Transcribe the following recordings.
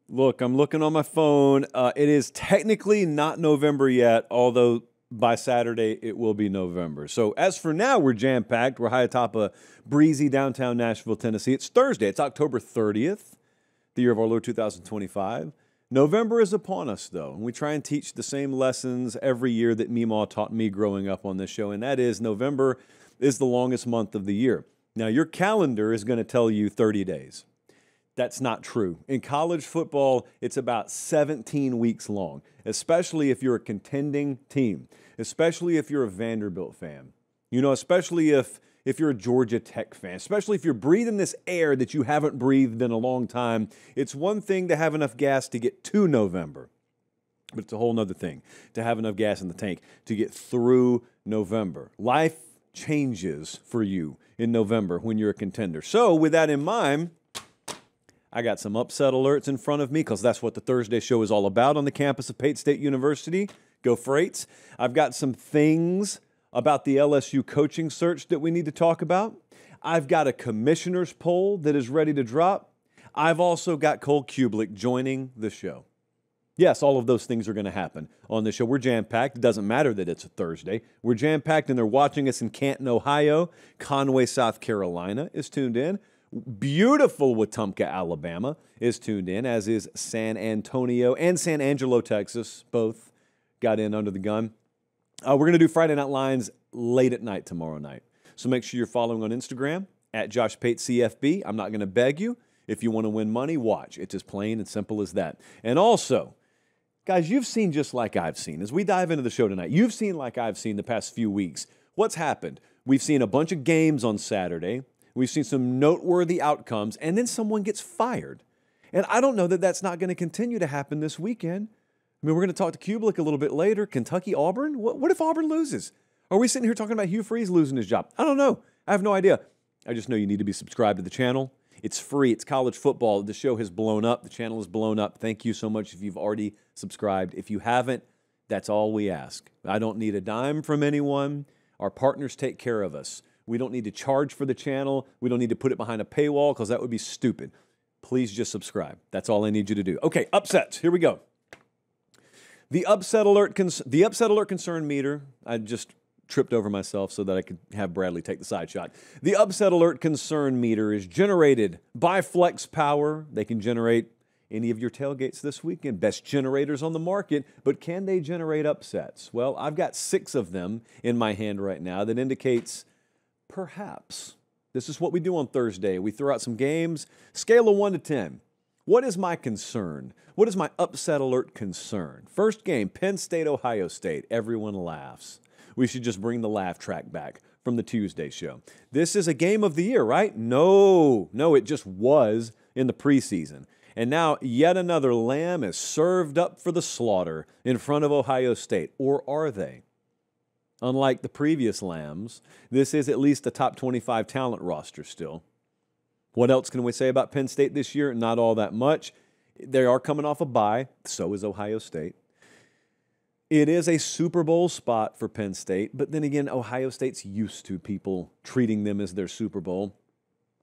Look, I'm looking on my phone. It is technically not November yet, although by Saturday it will be November. So as for now, we're jam-packed. We're high atop a breezy downtown Nashville, Tennessee. It's Thursday. It's October 30th, the year of our Lord 2025. November is upon us, though, and we try and teach the same lessons every year that Meemaw taught me growing up on this show, and that is November is the longest month of the year. Now, your calendar is going to tell you 30 days. That's not true. In college football, it's about 17 weeks long, especially if you're a contending team, especially if you're a Vanderbilt fan, especially if you're a Georgia Tech fan, especially if you're breathing this air that you haven't breathed in a long time. It's one thing to have enough gas to get to November, but it's a whole nother thing to have enough gas in the tank to get through November. Life changes for you in November when you're a contender. So with that in mind, I got some upset alerts in front of me because that's what the Thursday show is all about on the campus of Pate State University. Go Freights. I've got some things about the LSU coaching search that we need to talk about. I've got a commissioner's poll that is ready to drop. I've also got Cole Cubelic joining the show. Yes, all of those things are going to happen on the show. We're jam-packed. It doesn't matter that it's a Thursday. We're jam-packed, and they're watching us in Canton, Ohio. Conway, South Carolina is tuned in. Beautiful Wetumpka, Alabama is tuned in, as is San Antonio and San Angelo, Texas. Both got in under the gun. We're going to do Friday Night Lines late at night tomorrow night. So make sure you're following on Instagram at Josh Pate CFB. I'm not going to beg you. If you want to win money, watch. It's as plain and simple as that. And also, guys, you've seen just like I've seen. As we dive into the show tonight, you've seen like I've seen the past few weeks. What's happened? We've seen a bunch of games on Saturday. We've seen some noteworthy outcomes, and then someone gets fired. And I don't know that that's not going to continue to happen this weekend. I mean, we're going to talk to Cubelic a little bit later. Kentucky, Auburn? What if Auburn loses? Are we sitting here talking about Hugh Freeze losing his job? I don't know. I have no idea. I just know you need to be subscribed to the channel. It's free. It's college football. The show has blown up. The channel has blown up. Thank you so much if you've already subscribed. If you haven't, that's all we ask. I don't need a dime from anyone. Our partners take care of us. We don't need to charge for the channel. We don't need to put it behind a paywall because that would be stupid. Please just subscribe. That's all I need you to do. Okay, upsets. Here we go. The upset alert concern meter. I just tripped over myself so that I could have Bradley take the side shot. The upset alert concern meter is generated by Flex Power. They can generate any of your tailgates this weekend. Best generators on the market, but can they generate upsets? Well, I've got 6 of them in my hand right now that indicates perhaps. This is what we do on Thursday. We throw out some games, scale of 1 to 10. What is my concern? What is my upset alert concern? First game, Penn State, Ohio State. Everyone laughs. We should just bring the laugh track back from the Tuesday show. This is a game of the year, right? No, it just was in the preseason. And now yet another lamb is served up for the slaughter in front of Ohio State. Or are they? Unlike the previous lambs, this is at least a top 25 talent roster still. What else can we say about Penn State this year? Not all that much. They are coming off a bye. So is Ohio State. It is a Super Bowl spot for Penn State, but then again, Ohio State's used to people treating them as their Super Bowl.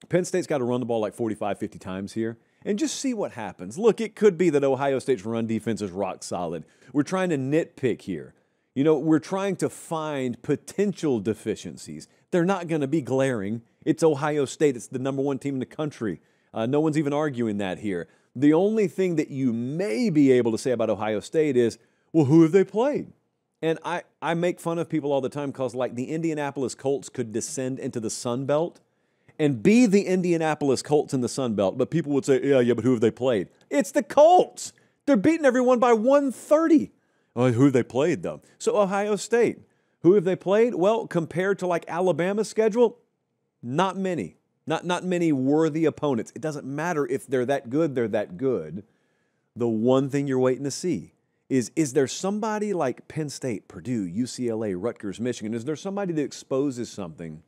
Penn State's got to run the ball like 45, 50 times here and just see what happens. Look, it could be that Ohio State's run defense is rock solid. We're trying to nitpick here. We're trying to find potential deficiencies. They're not going to be glaring. It's Ohio State. It's the number 1 team in the country. No one's even arguing that here. The only thing that you may be able to say about Ohio State is, well, who have they played? And I make fun of people all the time because, like, the Indianapolis Colts could descend into the Sun Belt and be the Indianapolis Colts in the Sun Belt, but people would say, yeah, but who have they played? It's the Colts. They're beating everyone by 130. Oh, who have they played, though? So Ohio State, who have they played? Well, compared to, like, Alabama's schedule, not many. Not many worthy opponents. It doesn't matter if they're that good, they're that good. The one thing you're waiting to see is there somebody like Penn State, Purdue, UCLA, Rutgers, Michigan, is there somebody that exposes something,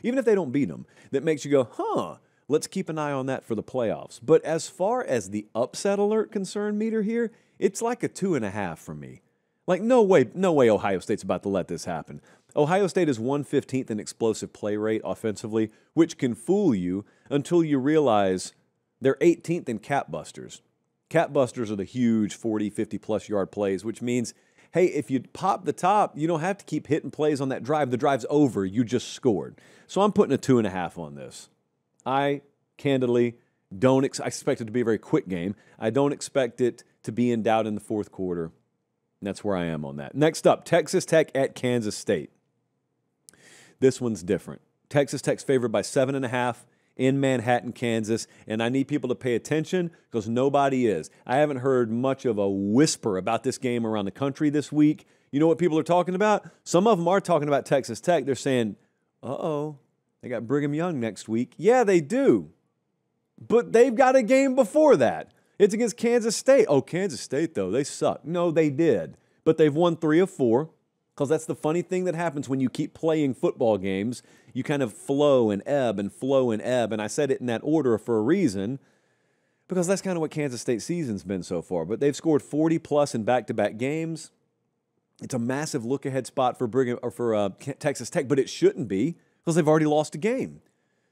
even if they don't beat them, that makes you go, let's keep an eye on that for the playoffs. But as far as the upset alert concern meter here, it's like a 2.5 for me. Like, no way Ohio State's about to let this happen. Ohio State is 115th in explosive play rate offensively, which can fool you until you realize they're 18th in cap busters. Cat busters are the huge 40, 50-plus yard plays, which means, hey, if you pop the top, you don't have to keep hitting plays on that drive. The drive's over. You just scored. So I'm putting a 2.5 on this. I candidly don't I expect it to be a very quick game. I don't expect it to be in doubt in the fourth quarter. And that's where I am on that. Next up, Texas Tech at Kansas State. This one's different. Texas Tech's favored by 7.5 in Manhattan, Kansas, and I need people to pay attention because nobody is. I haven't heard much of a whisper about this game around the country this week. You know what people are talking about? Some of them are talking about Texas Tech. They're saying, uh-oh, they got Brigham Young next week. Yeah, they do. But they've got a game before that. It's against Kansas State. Oh, Kansas State, though, they suck. No, they did. But they've won 3 of 4. Because that's the funny thing that happens when you keep playing football games. You kind of flow and ebb and flow and ebb. And I said it in that order for a reason, because that's kind of what Kansas State's season's been so far. But they've scored 40-plus in back-to-back games. It's a massive look-ahead spot for Texas Tech, but it shouldn't be because they've already lost a game.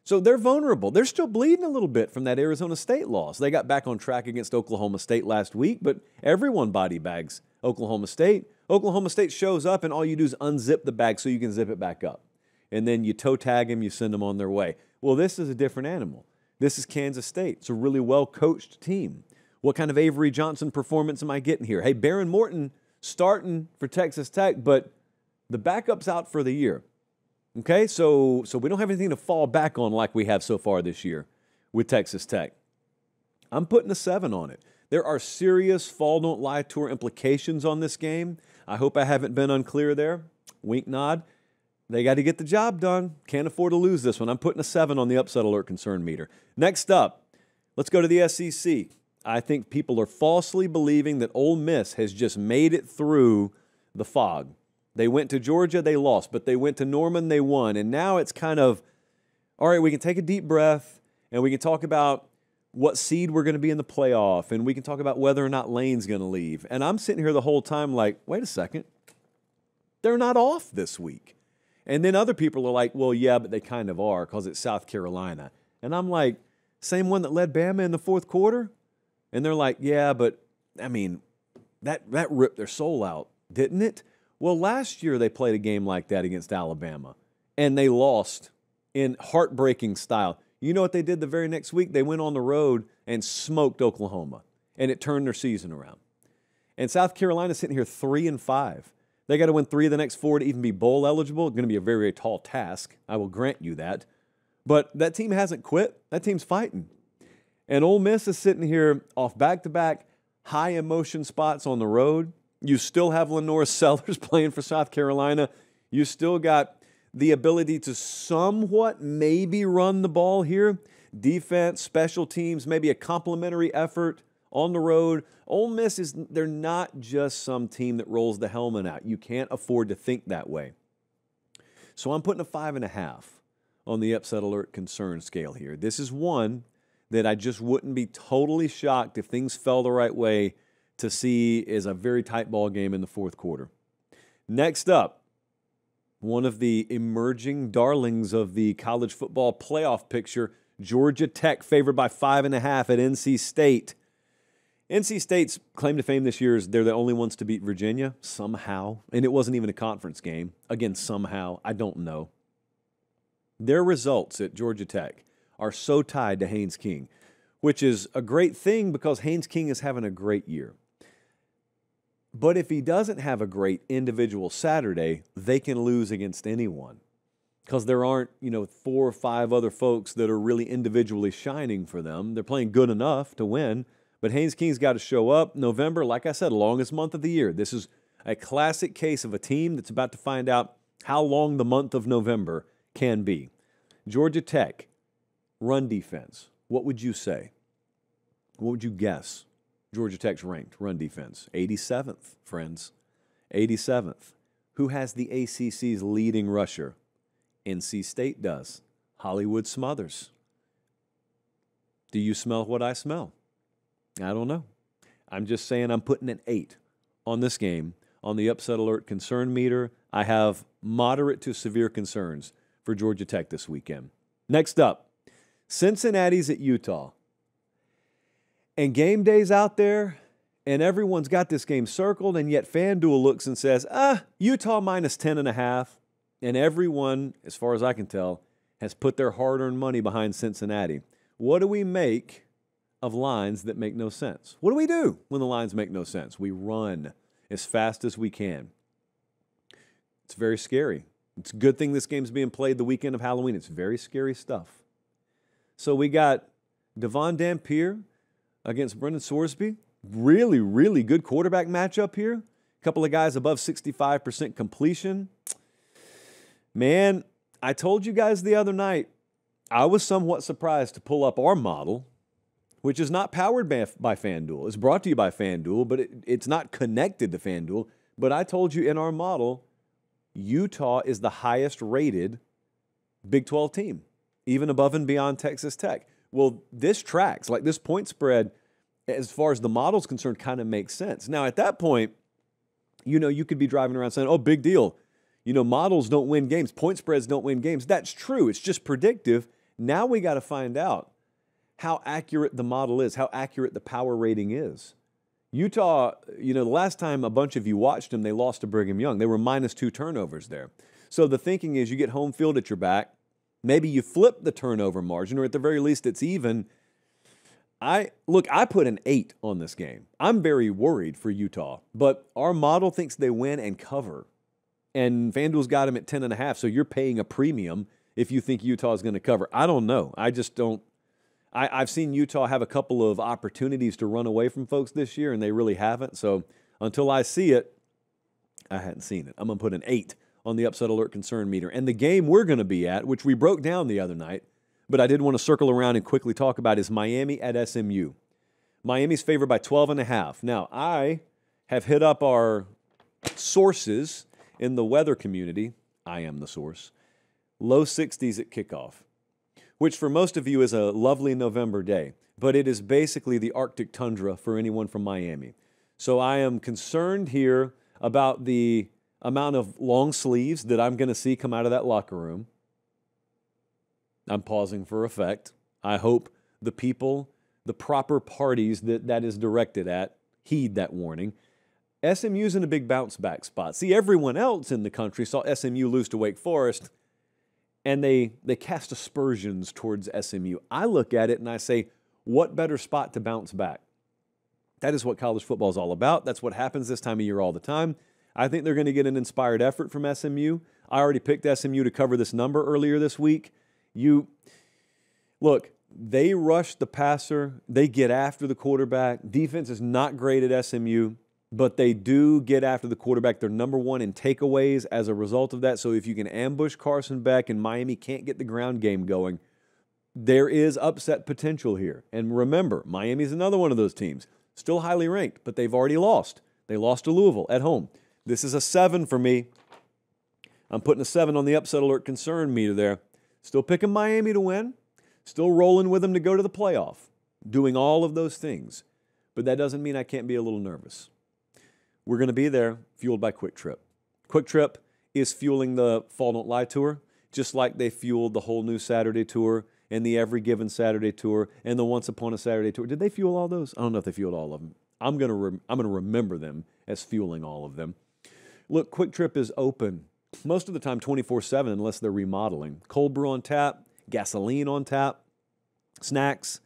So they're vulnerable. They're still bleeding a little bit from that Arizona State loss. They got back on track against Oklahoma State last week, but everyone body bags Oklahoma State. Oklahoma State shows up, and all you do is unzip the bag so you can zip it back up. And then you toe tag them, you send them on their way. Well, this is a different animal. This is Kansas State. It's a really well-coached team. What kind of Avery Johnson performance am I getting here? Hey, Baron Morton starting for Texas Tech, but the backup's out for the year. Okay, so we don't have anything to fall back on like we have so far this year with Texas Tech. I'm putting a 7 on it. There are serious Fall Don't Lie Tour implications on this game. I hope I haven't been unclear there. Wink, nod. They got to get the job done. Can't afford to lose this one. I'm putting a 7 on the upset alert concern meter. Next up, let's go to the SEC. I think people are falsely believing that Ole Miss has just made it through the fog. They went to Georgia, they lost, but they went to Norman, they won. And now it's kind of, all right, we can take a deep breath and we can talk about what seed we're going to be in the playoff, and we can talk about whether or not Lane's going to leave. And I'm sitting here the whole time like, wait a second, they're not off this week. And then other people are like, well, yeah, but they kind of are because it's South Carolina. And I'm like, same one that led Bama in the fourth quarter? And they're like, yeah, but, I mean, that ripped their soul out, didn't it? Well, last year they played a game like that against Alabama, and they lost in heartbreaking style. You know what they did the very next week? They went on the road and smoked Oklahoma, and it turned their season around. And South Carolina's sitting here 3-5. They got to win 3 of the next 4 to even be bowl eligible. It's going to be a very, very tall task. I will grant you that. But that team hasn't quit. That team's fighting. And Ole Miss is sitting here off back-to-back high-emotion spots on the road. You still have Lenore Sellers playing for South Carolina. You still got the ability to somewhat maybe run the ball here. Defense, special teams, maybe a complementary effort on the road. Ole Miss they're not just some team that rolls the helmet out. You can't afford to think that way. So I'm putting a 5.5 on the upset alert concern scale here. This is one that I just wouldn't be totally shocked if things fell the right way to see is a very tight ball game in the fourth quarter. Next up, one of the emerging darlings of the college football playoff picture, Georgia Tech favored by 5.5 at NC State. NC State's claim to fame this year is they're the only ones to beat Virginia somehow, and it wasn't even a conference game. Again, somehow, I don't know. Their results at Georgia Tech are so tied to Haynes King, which is a great thing because Haynes King is having a great year. But if he doesn't have a great individual Saturday, they can lose against anyone because there aren't, 4 or 5 other folks that are really individually shining for them. They're playing good enough to win, but Haynes King's got to show up. November, like I said, longest month of the year. This is a classic case of a team that's about to find out how long the month of November can be. Georgia Tech, run defense. What would you say? What would you guess? Georgia Tech's ranked run defense. 87th, friends. 87th. Who has the ACC's leading rusher? NC State does. Hollywood Smothers. Do you smell what I smell? I don't know. I'm just saying I'm putting an 8 on this game. On the upset alert concern meter, I have moderate to severe concerns for Georgia Tech this weekend. Next up, Cincinnati's at Utah. And game day's out there, and everyone's got this game circled, and yet FanDuel looks and says, Utah minus 10.5. And everyone, as far as I can tell, has put their hard-earned money behind Cincinnati. What do we make of lines that make no sense? What do we do when the lines make no sense? We run as fast as we can. It's very scary. It's a good thing this game's being played the weekend of Halloween. It's very scary stuff. So we got Devon Dampier against Brendan Sorsby. Really, really good quarterback matchup here. A couple of guys above 65% completion. Man, I told you guys the other night, I was somewhat surprised to pull up our model, which is not powered by FanDuel. It's brought to you by FanDuel, but it's not connected to FanDuel. But I told you in our model, Utah is the highest rated Big 12 team, even above and beyond Texas Tech. Well, this tracks. Like, this point spread, as far as the model's concerned, kind of makes sense. Now, at that point, you could be driving around saying, oh, big deal. Models don't win games. Point spreads don't win games. That's true. It's just predictive. Now we got to find out how accurate the model is, how accurate the power rating is. Utah, the last time a bunch of you watched them, they lost to Brigham Young. They were minus 2 turnovers there. So the thinking is you get home field at your back. Maybe you flip the turnover margin, or at the very least it's even. I put an 8 on this game. I'm very worried for Utah, but our model thinks they win and cover. And FanDuel's got them at 10.5, so you're paying a premium if you think Utah is going to cover. I don't know. I just don't. I've seen Utah have a couple of opportunities to run away from folks this year, and they really haven't. So until I see it, I hadn't seen it. I'm going to put an 8 on the upset alert concern meter. And the game we're going to be at, which we broke down the other night, but I did want to circle around and quickly talk about, is Miami at SMU. Miami's favored by 12.5. Now, I have hit up our sources in the weather community. I am the source. Low 60s at kickoff, which for most of you is a lovely November day, but it is basically the Arctic tundra for anyone from Miami. So I am concerned here about the amount of long sleeves that I'm going to see come out of that locker room. I'm pausing for effect. I hope the people, the proper parties that is directed at, heed that warning. SMU's in a big bounce back spot. See, everyone else in the country saw SMU lose to Wake Forest, and they cast aspersions towards SMU. I look at it and I say, what better spot to bounce back? That is what college football is all about. That's what happens this time of year all the time. I think they're going to get an inspired effort from SMU. I already picked SMU to cover this number earlier this week. Look, they rush the passer. They get after the quarterback. Defense is not great at SMU, but they do get after the quarterback. They're number 1 in takeaways as a result of that. So if you can ambush Carson Beck and Miami can't get the ground game going, there is upset potential here. And remember, Miami's another one of those teams. Still highly ranked, but they've already lost. They lost to Louisville at home. This is a 7 for me. I'm putting a 7 on the upset alert concern meter there. Still picking Miami to win. Still rolling with them to go to the playoff. Doing all of those things. But that doesn't mean I can't be a little nervous. We're going to be there, fueled by Quick Trip. Quick Trip is fueling the Fall Don't Lie Tour, just like they fueled the Whole New Saturday Tour and the Every Given Saturday Tour and the Once Upon a Saturday Tour. Did they fuel all those? I don't know if they fueled all of them. I'm going to remember them as fueling all of them. Look, Quick Trip is open most of the time 24/7 unless they're remodeling. Cold brew on tap, gasoline on tap, snacks,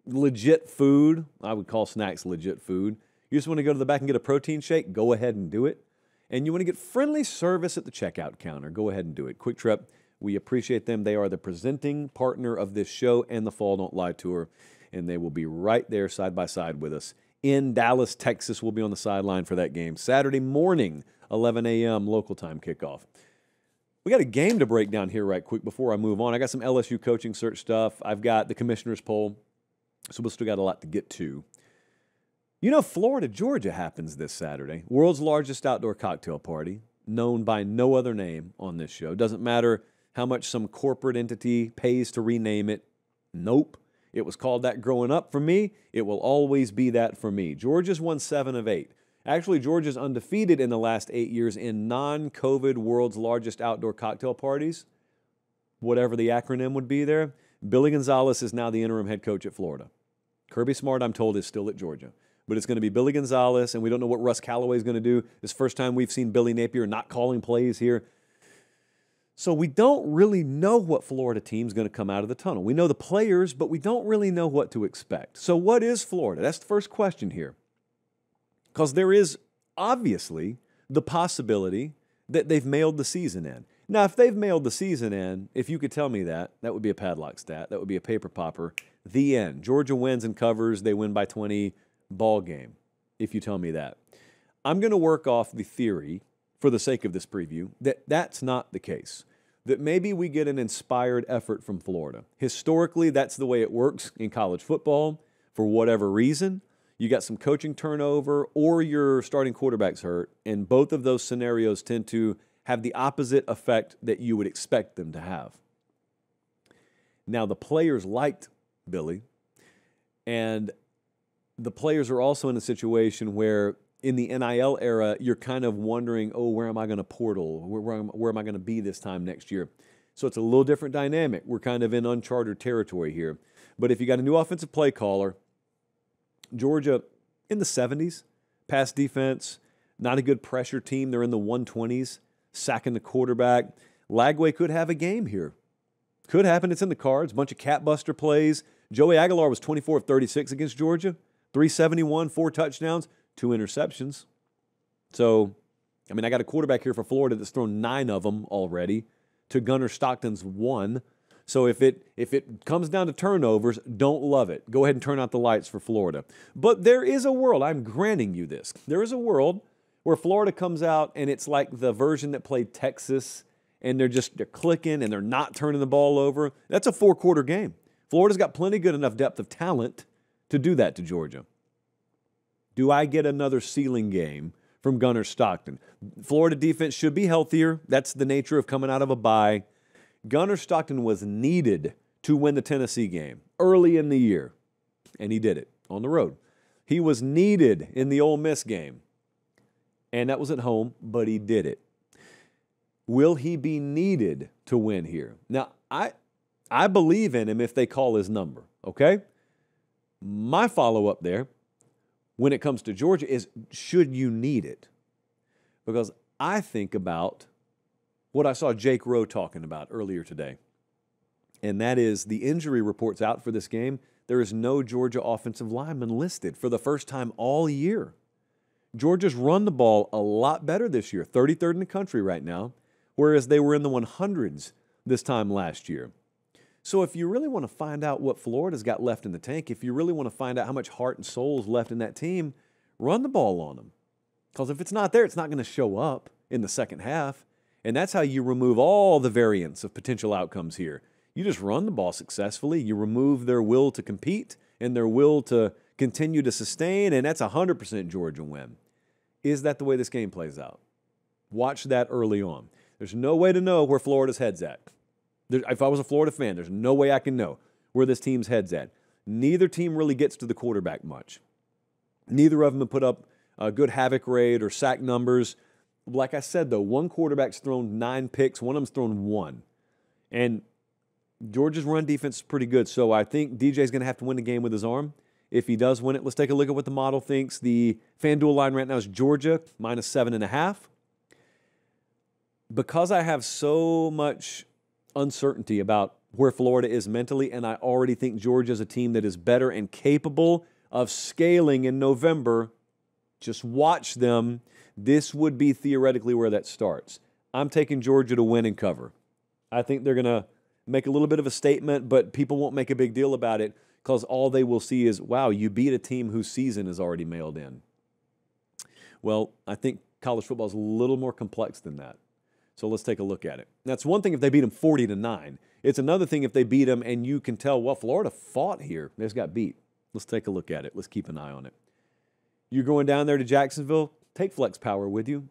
legit food. I would call snacks legit food. You just want to go to the back and get a protein shake? Go ahead and do it. And you want to get friendly service at the checkout counter? Go ahead and do it. Quick Trip, we appreciate them. They are the presenting partner of this show and the Fall Don't Lie Tour, and they will be right there side by side with us in Dallas, Texas. We'll be on the sideline for that game. Saturday morning, 11 a.m. local time kickoff. We got a game to break down here right quick before I move on. I got some LSU coaching search stuff. I've got the commissioner's poll, so we'll still got a lot to get to. Florida, Georgia happens this Saturday. World's largest outdoor cocktail party, known by no other name on this show. Doesn't matter how much some corporate entity pays to rename it. Nope. It was called that growing up for me. It will always be that for me. Georgia's won 7 of 8. Actually, Georgia's undefeated in the last 8 years in non-COVID world's largest outdoor cocktail parties. Whatever the acronym would be there. Billy Gonzalez is now the interim head coach at Florida. Kirby Smart, I'm told, is still at Georgia. But it's going to be Billy Gonzalez, and we don't know what Russ Callaway is going to do. It's the first time we've seen Billy Napier not calling plays here. So we don't really know what Florida team's going to come out of the tunnel. We know the players, but we don't really know what to expect. So what is Florida? That's the first question here. Because there is obviously the possibility that they've mailed the season in. Now, if they've mailed the season in, if you could tell me that, that would be a padlock stat. That would be a paper popper. The end. Georgia wins and covers. They win by 20, ball game, if you tell me that. I'm going to work off the theory, for the sake of this preview, that that's not the case. That maybe we get an inspired effort from Florida. Historically, that's the way it works in college football. For whatever reason, you got some coaching turnover or your starting quarterback's hurt, and both of those scenarios tend to have the opposite effect that you would expect them to have. Now, the players liked Billy, and the players are also in a situation where in the NIL era, you're kind of wondering, oh, where am I going to portal? Where am I going to be this time next year? So it's a little different dynamic. We're kind of in uncharted territory here. But if you got a new offensive play caller, Georgia in the 70s, pass defense, not a good pressure team. They're in the 120s, sacking the quarterback. Lagway could have a game here. Could happen. It's in the cards. Bunch of catbuster plays. Joey Aguilar was 24 of 36 against Georgia, 371, 4 touchdowns, 2 interceptions. So, I mean, I got a quarterback here for Florida that's thrown 9 of them already to Gunnar Stockton's 1. So if it comes down to turnovers, don't love it. Go ahead and turn out the lights for Florida. But there is a world, I'm granting you this, there is a world where Florida comes out and it's like the version that played Texas, and they're clicking and they're not turning the ball over. That's a 4-quarter game. Florida's got plenty good enough depth of talent to do that to Georgia. Do I get another ceiling game from Gunnar Stockton? Florida defense should be healthier. That's the nature of coming out of a bye. Gunnar Stockton was needed to win the Tennessee game early in the year, and he did it on the road. He was needed in the Ole Miss game, and that was at home, but he did it. Will he be needed to win here? Now, I believe in him if they call his number, okay? My follow-up there, when it comes to Georgia, is should you need it? Because I think about what I saw Jake Rowe talking about earlier today, and that is the injury reports out for this game. There is no Georgia offensive lineman listed for the first time all year. Georgia's run the ball a lot better this year, 33rd in the country right now, whereas they were in the 100s this time last year. So if you really want to find out what Florida's got left in the tank, if you really want to find out how much heart and soul is left in that team, run the ball on them. Because if it's not there, it's not going to show up in the second half. And that's how you remove all the variants of potential outcomes here. You just run the ball successfully. You remove their will to compete and their will to continue to sustain, and that's a 100% Georgia win. Is that the way this game plays out? Watch that early on. There's no way to know where Florida's head's at. If I was a Florida fan, there's no way I can know where this team's head's at. Neither team really gets to the quarterback much. Neither of them have put up a good havoc rate or sack numbers. Like I said, though, one quarterback's thrown 9 picks, one of them's thrown 1. And Georgia's run defense is pretty good, so I think DJ's going to have to win the game with his arm. If he does win it, let's take a look at what the model thinks. The FanDuel line right now is Georgia minus 7.5. Because I have so much uncertainty about where Florida is mentally, and I already think Georgia's a team that is better and capable of scaling in November, just watch them. This would be theoretically where that starts. I'm taking Georgia to win and cover. I think they're going to make a little bit of a statement, but people won't make a big deal about it because all they will see is, wow, you beat a team whose season is already mailed in. Well, I think college football is a little more complex than that. So let's take a look at it. That's one thing if they beat them 40-9. It's another thing if they beat them and you can tell, well, Florida fought here. They just got beat. Let's take a look at it. Let's keep an eye on it. You're going down there to Jacksonville, take Flex Power with you.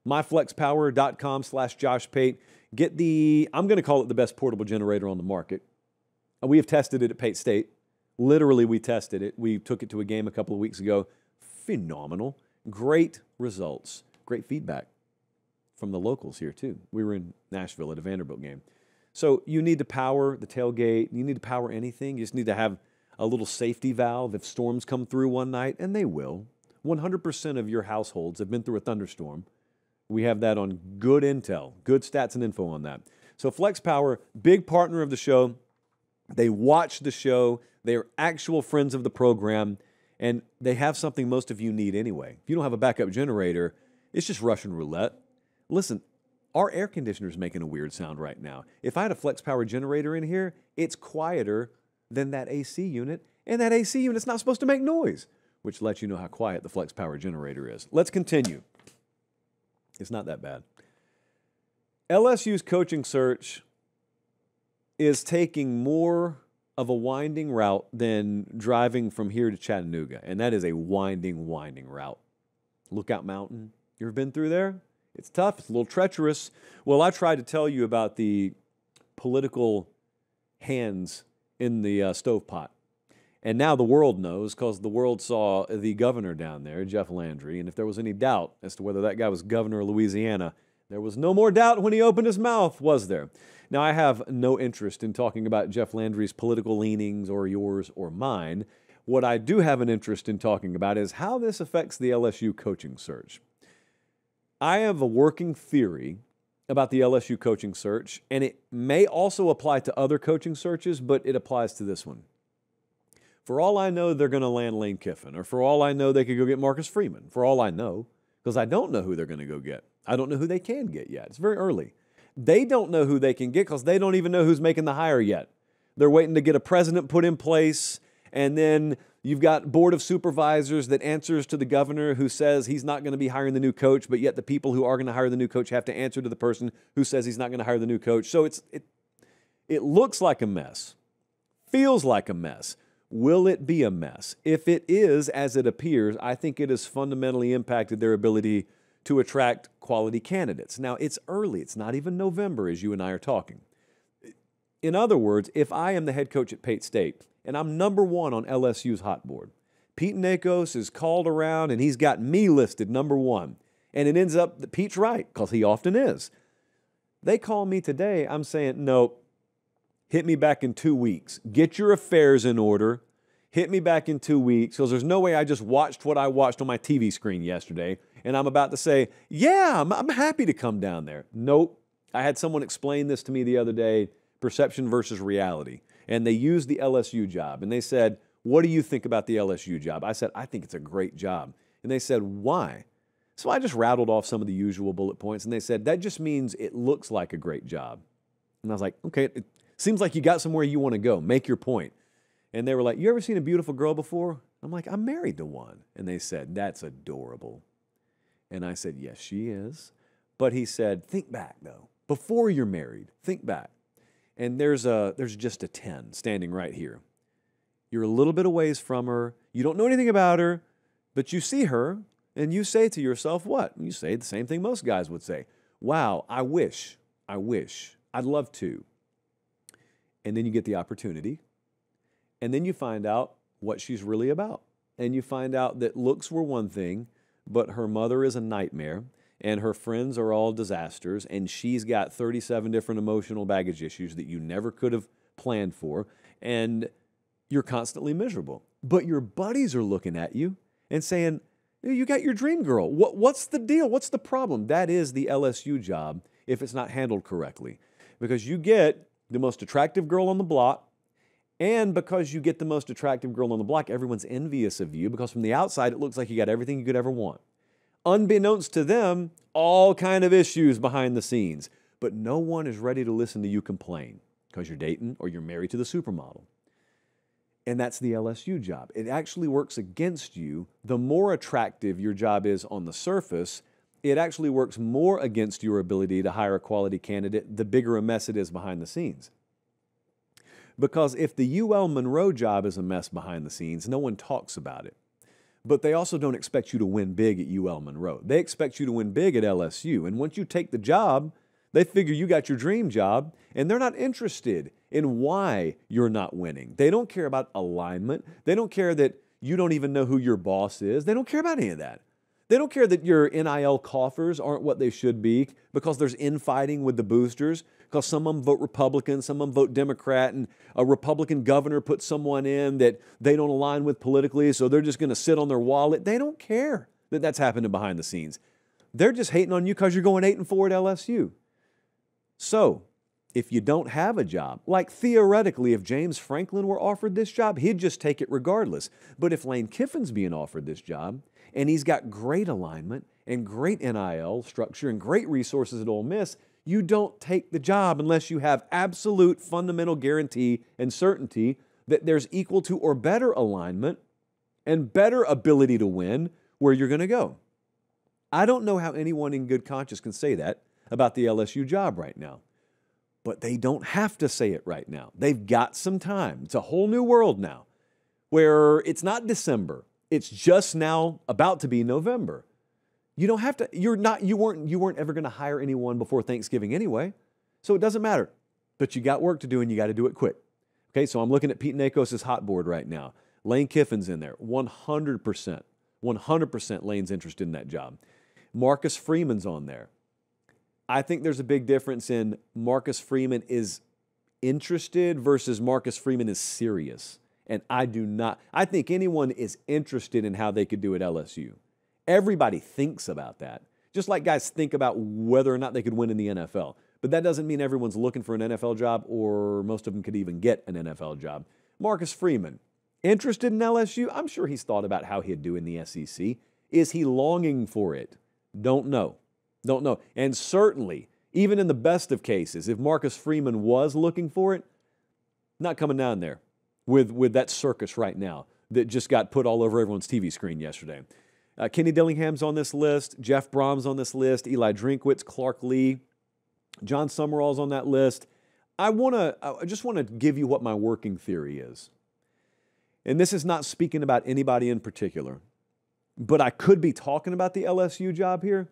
myflexpower.com/Josh Pate. Get the, I'm going to call it the best portable generator on the market. We have tested it at Pate State. Literally, we tested it. We took it to a game a couple of weeks ago. Phenomenal. Great results. Great feedback from the locals here, too. We were in Nashville at a Vanderbilt game. So you need to power the tailgate. You need to power anything. You just need to have a little safety valve if storms come through one night, and they will. 100% of your households have been through a thunderstorm. We have that on good intel, good stats and info on that. So Flex Power, big partner of the show. They watch the show. They are actual friends of the program, and they have something most of you need anyway. If you don't have a backup generator, it's just Russian roulette. Listen, our air conditioner is making a weird sound right now. If I had a Flex Power generator in here, it's quieter than that AC unit, and that AC unit's not supposed to make noise, which lets you know how quiet the Flex Power generator is. Let's continue. It's not that bad. LSU's coaching search is taking more of a winding route than driving from here to Chattanooga, and that is a winding route. Lookout Mountain, you ever been through there? It's tough. It's a little treacherous. Well, I tried to tell you about the political hands in the stovepot. And now the world knows because the world saw the governor down there, Jeff Landry, and if there was any doubt as to whether that guy was governor of Louisiana, there was no more doubt when he opened his mouth, was there? Now, I have no interest in talking about Jeff Landry's political leanings or yours or mine. What I do have an interest in talking about is how this affects the LSU coaching search. I have a working theory about the LSU coaching search, and it may also apply to other coaching searches, but it applies to this one. For all I know, they're going to land Lane Kiffin, or for all I know, they could go get Marcus Freeman. For all I know, because I don't know who they're going to go get. I don't know who they can get yet. It's very early. They don't know who they can get because they don't even know who's making the hire yet. They're waiting to get a president put in place, and then you've got board of supervisors that answers to the governor who says he's not going to be hiring the new coach, but yet the people who are going to hire the new coach have to answer to the person who says he's not going to hire the new coach. So it looks like a mess, feels like a mess. Will it be a mess? If it is, as it appears, I think it has fundamentally impacted their ability to attract quality candidates. Now, it's early. It's not even November as you and I are talking. In other words, if I am the head coach at Pate State and I'm number one on LSU's hot board, Pete Nakos is called around and he's got me listed number one, and it ends up that Pete's right because he often is. They call me today, I'm saying, nope. Hit me back in 2 weeks. Get your affairs in order. Hit me back in 2 weeks because there's no way I just watched what I watched on my TV screen yesterday and I'm about to say, yeah, I'm happy to come down there. Nope. I had someone explain this to me the other day, perception versus reality. And they used the LSU job. And they said, what do you think about the LSU job? I said, I think it's a great job. And they said, why? So I just rattled off some of the usual bullet points. And they said, that just means it looks like a great job. And I was like, okay, it seems like you got somewhere you want to go. Make your point. And they were like, you ever seen a beautiful girl before? I'm like, I'm married to one. And they said, that's adorable. And I said, yes, she is. But he said, think back, though. Before you're married, think back. And there's just a 10 standing right here. You're a little bit a ways from her. You don't know anything about her, but you see her, and you say to yourself, what? You say the same thing most guys would say. Wow, I wish, I'd love to. And then you get the opportunity. And then you find out what she's really about. And you find out that looks were one thing, but her mother is a nightmare, and her friends are all disasters, and she's got 37 different emotional baggage issues that you never could have planned for, and you're constantly miserable. But your buddies are looking at you and saying, you got your dream girl. What's the deal? What's the problem? That is the LSU job if it's not handled correctly. Because you get the most attractive girl on the block, and because you get the most attractive girl on the block, everyone's envious of you because from the outside, it looks like you got everything you could ever want. Unbeknownst to them, all kind of issues behind the scenes. But no one is ready to listen to you complain because you're dating or you're married to the supermodel. And that's the LSU job. It actually works against you. The more attractive your job is on the surface, it actually works more against your ability to hire a quality candidate the bigger a mess it is behind the scenes. Because if the UL Monroe job is a mess behind the scenes, no one talks about it. But they also don't expect you to win big at UL Monroe. They expect you to win big at LSU. And once you take the job, they figure you got your dream job, and they're not interested in why you're not winning. They don't care about alignment. They don't care that you don't even know who your boss is. They don't care about any of that. They don't care that your NIL coffers aren't what they should be because there's infighting with the boosters, because some of them vote Republican, some of them vote Democrat, and a Republican governor put someone in that they don't align with politically, so they're just going to sit on their wallet. They don't care that that's happening behind the scenes. They're just hating on you because you're going 8-4 at LSU. So, if you don't have a job, like theoretically, if James Franklin were offered this job, he'd just take it regardless. But if Lane Kiffin's being offered this job, and he's got great alignment and great NIL structure and great resources at Ole Miss, you don't take the job unless you have absolute fundamental guarantee and certainty that there's equal to or better alignment and better ability to win where you're going to go. I don't know how anyone in good conscience can say that about the LSU job right now. But they don't have to say it right now. They've got some time. It's a whole new world now where it's not December. It's just now about to be November. You don't have to, you weren't ever going to hire anyone before Thanksgiving anyway. So it doesn't matter. But you got work to do and you got to do it quick. Okay, so I'm looking at Pete Nakos' hot board right now. Lane Kiffin's in there, 100%. 100% Lane's interested in that job. Marcus Freeman's on there. I think there's a big difference in Marcus Freeman is interested versus Marcus Freeman is serious. And I do not. I think anyone is interested in how they could do at LSU. Everybody thinks about that. Just like guys think about whether or not they could win in the NFL. But that doesn't mean everyone's looking for an NFL job or most of them could even get an NFL job. Marcus Freeman, interested in LSU? I'm sure he's thought about how he'd do in the SEC. Is he longing for it? Don't know. Don't know. And certainly, even in the best of cases, if Marcus Freeman was looking for it, not coming down there with that circus right now that just got put all over everyone's TV screen yesterday. Kenny Dillingham's on this list. Jeff Brom's on this list. Eli Drinkwitz, Clark Lee, John Summerall's on that list. I just want to give you what my working theory is. And this is not speaking about anybody in particular, but I could be talking about the LSU job here.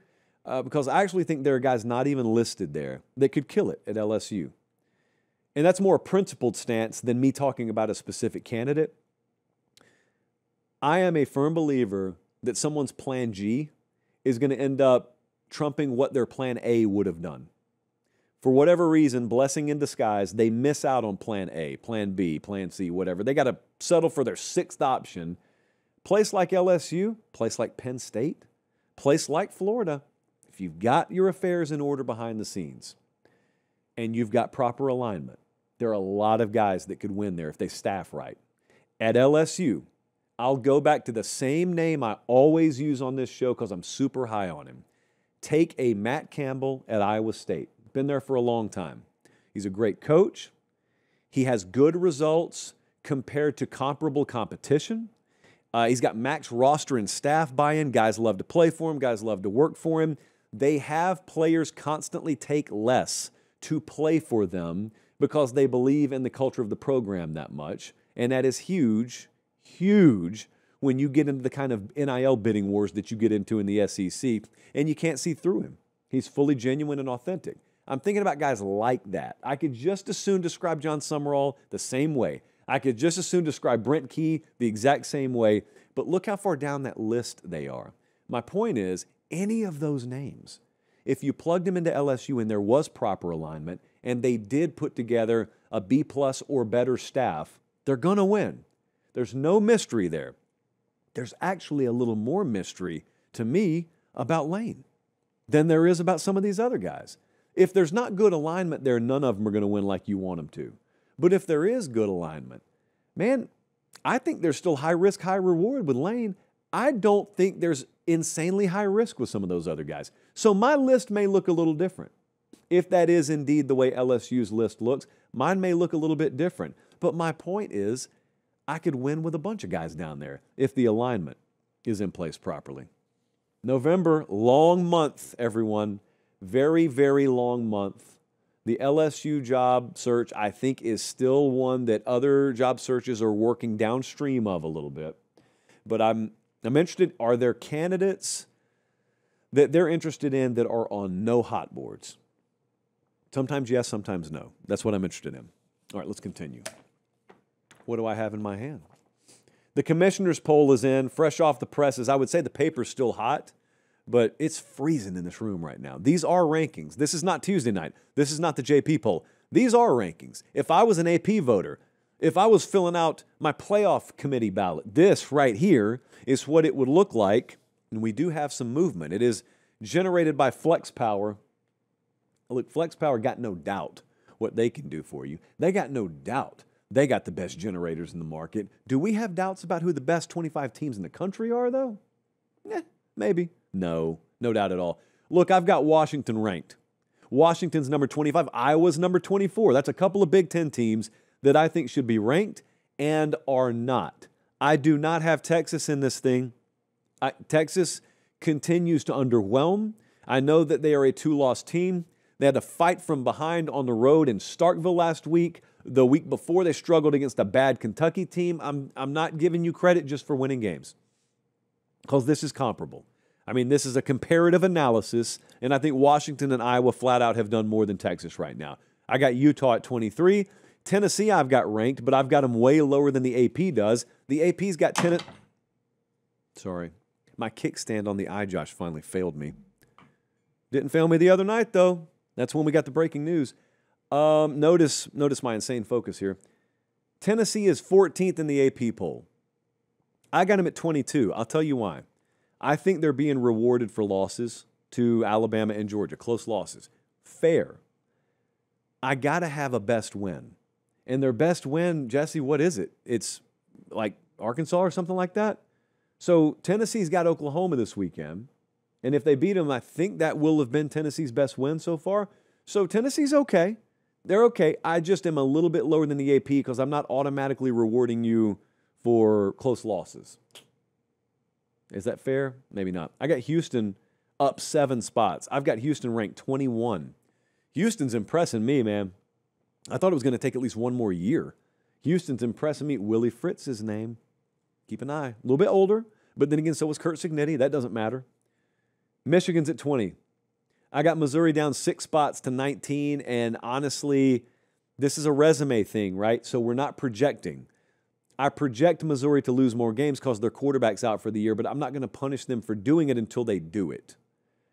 Because I actually think there are guys not even listed there that could kill it at LSU. And that's more a principled stance than me talking about a specific candidate. I am a firm believer that someone's plan G is going to end up trumping what their plan A would have done. For whatever reason, blessing in disguise, they miss out on plan A, plan B, plan C, whatever. They got to settle for their sixth option. Place like LSU, place like Penn State, place like Florida. If you've got your affairs in order behind the scenes and you've got proper alignment, there are a lot of guys that could win there if they staff right. At LSU, I'll go back to the same name I always use on this show because I'm super high on him. Take a Matt Campbell at Iowa State. Been there for a long time. He's a great coach. He has good results compared to comparable competition. He's got max roster and staff buy-in. Guys love to play for him. Guys love to work for him. They have players constantly take less to play for them because they believe in the culture of the program that much. And that is huge, huge when you get into the kind of NIL bidding wars that you get into in the SEC and you can't see through him. He's fully genuine and authentic. I'm thinking about guys like that. I could just as soon describe John Summerall the same way. I could just as soon describe Brent Key the exact same way. But look how far down that list they are. My point is, any of those names, if you plugged them into LSU and there was proper alignment and they did put together a B+ or better staff, they're going to win. There's no mystery there. There's actually a little more mystery to me about Lane than there is about some of these other guys. If there's not good alignment there, none of them are going to win like you want them to. But if there is good alignment, man, I think there's still high risk, high reward with Lane. I don't think there's insanely high risk with some of those other guys. So my list may look a little different. If that is indeed the way LSU's list looks, mine may look a little bit different. But my point is, I could win with a bunch of guys down there if the alignment is in place properly. November, long month, everyone. Very, very long month. The LSU job search, I think, is still one that other job searches are working downstream of a little bit. But I'm interested, are there candidates that they're interested in that are on no hot boards? Sometimes yes, sometimes no. That's what I'm interested in. All right, let's continue. What do I have in my hand? The commissioner's poll is in, fresh off the presses. I would say the paper's still hot. but it's freezing in this room right now. These are rankings. This is not Tuesday night. This is not the JP poll. These are rankings. If I was an AP voter, if I was filling out my playoff committee ballot, this right here is what it would look like. And we do have some movement. It is generated by Flex Power. Look, Flex Power got no doubt what they can do for you. They got no doubt they got the best generators in the market. Do we have doubts about who the best 25 teams in the country are, though? Maybe. No doubt at all. Look, I've got Washington ranked. Washington's number 25. Iowa's number 24. That's a couple of Big Ten teams that I think should be ranked and are not. I do not have Texas in this thing. Texas continues to underwhelm. I know that they are a 2-loss team. They had to fight from behind on the road in Starkville last week. The week before, they struggled against a bad Kentucky team. I'm not giving you credit just for winning games because this is comparable. I mean, this is a comparative analysis, and I think Washington and Iowa flat out have done more than Texas right now. I got Utah at 23. Tennessee I've got ranked, but I've got them way lower than the AP does. The AP's got Sorry. My kickstand on the iJosh finally failed me. Didn't fail me the other night, though. That's when we got the breaking news. Notice my insane focus here. Tennessee is 14th in the AP poll. I got them at 22. I'll tell you why. I think they're being rewarded for losses to Alabama and Georgia, close losses. Fair. I got to have a best win. And their best win, Jesse, what is it? It's like Arkansas or something like that? So Tennessee's got Oklahoma this weekend. And if they beat them, I think that will have been Tennessee's best win so far. So Tennessee's okay. They're okay. I just am a little bit lower than the AP because I'm not automatically rewarding you for close losses. Is that fair? Maybe not. I got Houston up 7 spots. I've got Houston ranked 21. Houston's impressing me, man. I thought it was going to take at least one more year. Houston's impressing me. Willie Fritz's name. Keep an eye. A little bit older, but then again, so was Kurt Cignetti. That doesn't matter. Michigan's at 20. I got Missouri down 6 spots to 19, and honestly, this is a resume thing, right? So we're not projecting. I project Missouri to lose more games because their quarterback's out for the year, but I'm not going to punish them for doing it until they do it.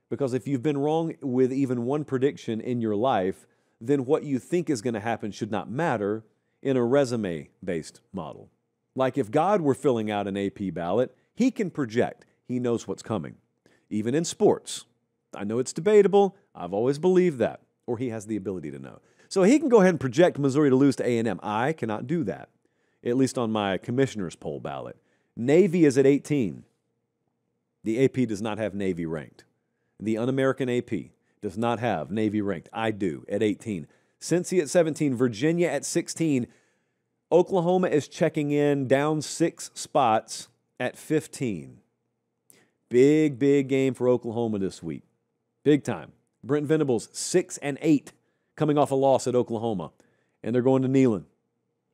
Because if you've been wrong with even one prediction in your life, then what you think is going to happen should not matter in a resume-based model. Like if God were filling out an AP ballot, he can project. He knows what's coming. Even in sports. I know it's debatable. I've always believed that. Or he has the ability to know. So he can go ahead and project Missouri to lose to A&M. I cannot do that, at least on my commissioner's poll ballot. Navy is at 18. The AP does not have Navy ranked. The un-American AP does not have Navy ranked. I do at 18. Cincy at 17. Virginia at 16. Oklahoma is checking in down 6 spots at 15. Big game for Oklahoma this week. Big time. Brent Venables 6-8 coming off a loss at Oklahoma. And they're going to Neyland.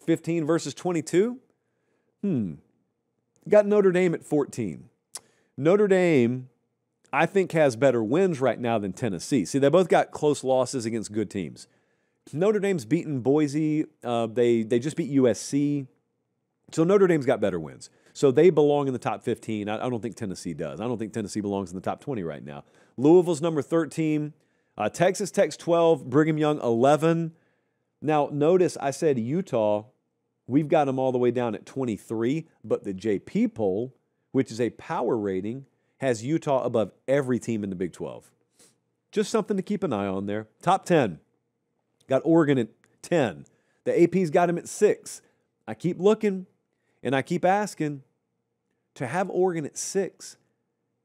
15 versus 22? Got Notre Dame at 14. Notre Dame, I think, has better wins right now than Tennessee. See, they both got close losses against good teams. Notre Dame's beaten Boise. They just beat USC. So Notre Dame's got better wins. So they belong in the top 15. I don't think Tennessee does. I don't think Tennessee belongs in the top 20 right now. Louisville's number 13. Texas Tech's 12. Brigham Young 11. Now, notice I said Utah. We've got them all the way down at 23. But the JP poll, which is a power rating, has Utah above every team in the Big 12. Just something to keep an eye on there. Top 10. Got Oregon at 10. The AP's got him at 6. I keep looking. And I keep asking, to have Oregon at 6,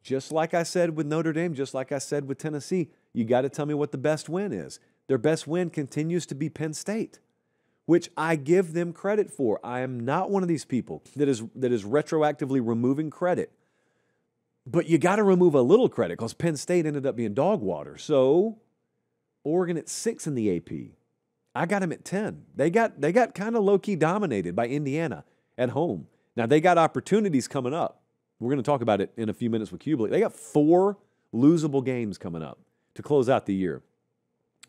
just like I said with Notre Dame, just like I said with Tennessee, you got to tell me what the best win is. Their best win continues to be Penn State, which I give them credit for. I am not one of these people that is retroactively removing credit. But you got to remove a little credit because Penn State ended up being dog water. So Oregon at 6 in the AP. I got them at 10. They got kind of low-key dominated by Indiana at home. Now, they got opportunities coming up. We're going to talk about it in a few minutes with Cubelic. They got 4 losable games coming up to close out the year.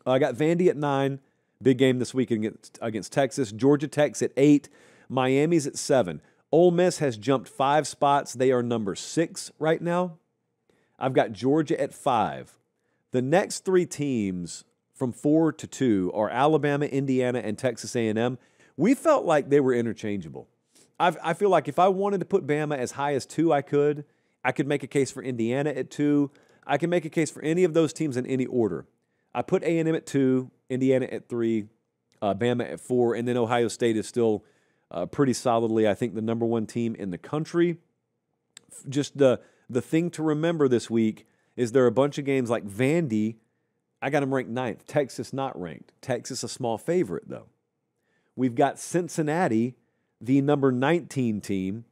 I got Vandy at 9. Big game this week against Texas. Georgia Tech's at 8. Miami's at 7. Ole Miss has jumped 5 spots. They are number 6 right now. I've got Georgia at 5. The next 3 teams from 4 to 2 are Alabama, Indiana, and Texas A&M. We felt like they were interchangeable. I feel like if I wanted to put Bama as high as 2, I could. I could make a case for Indiana at 2. I can make a case for any of those teams in any order. I put A&M at 2, Indiana at 3, Bama at 4, and then Ohio State is still pretty solidly, I think, the number 1 team in the country. Just the thing to remember this week is there are a bunch of games like Vandy. I got them ranked 9th. Texas not ranked. Texas a small favorite, though. We've got Cincinnati, the number 19 team,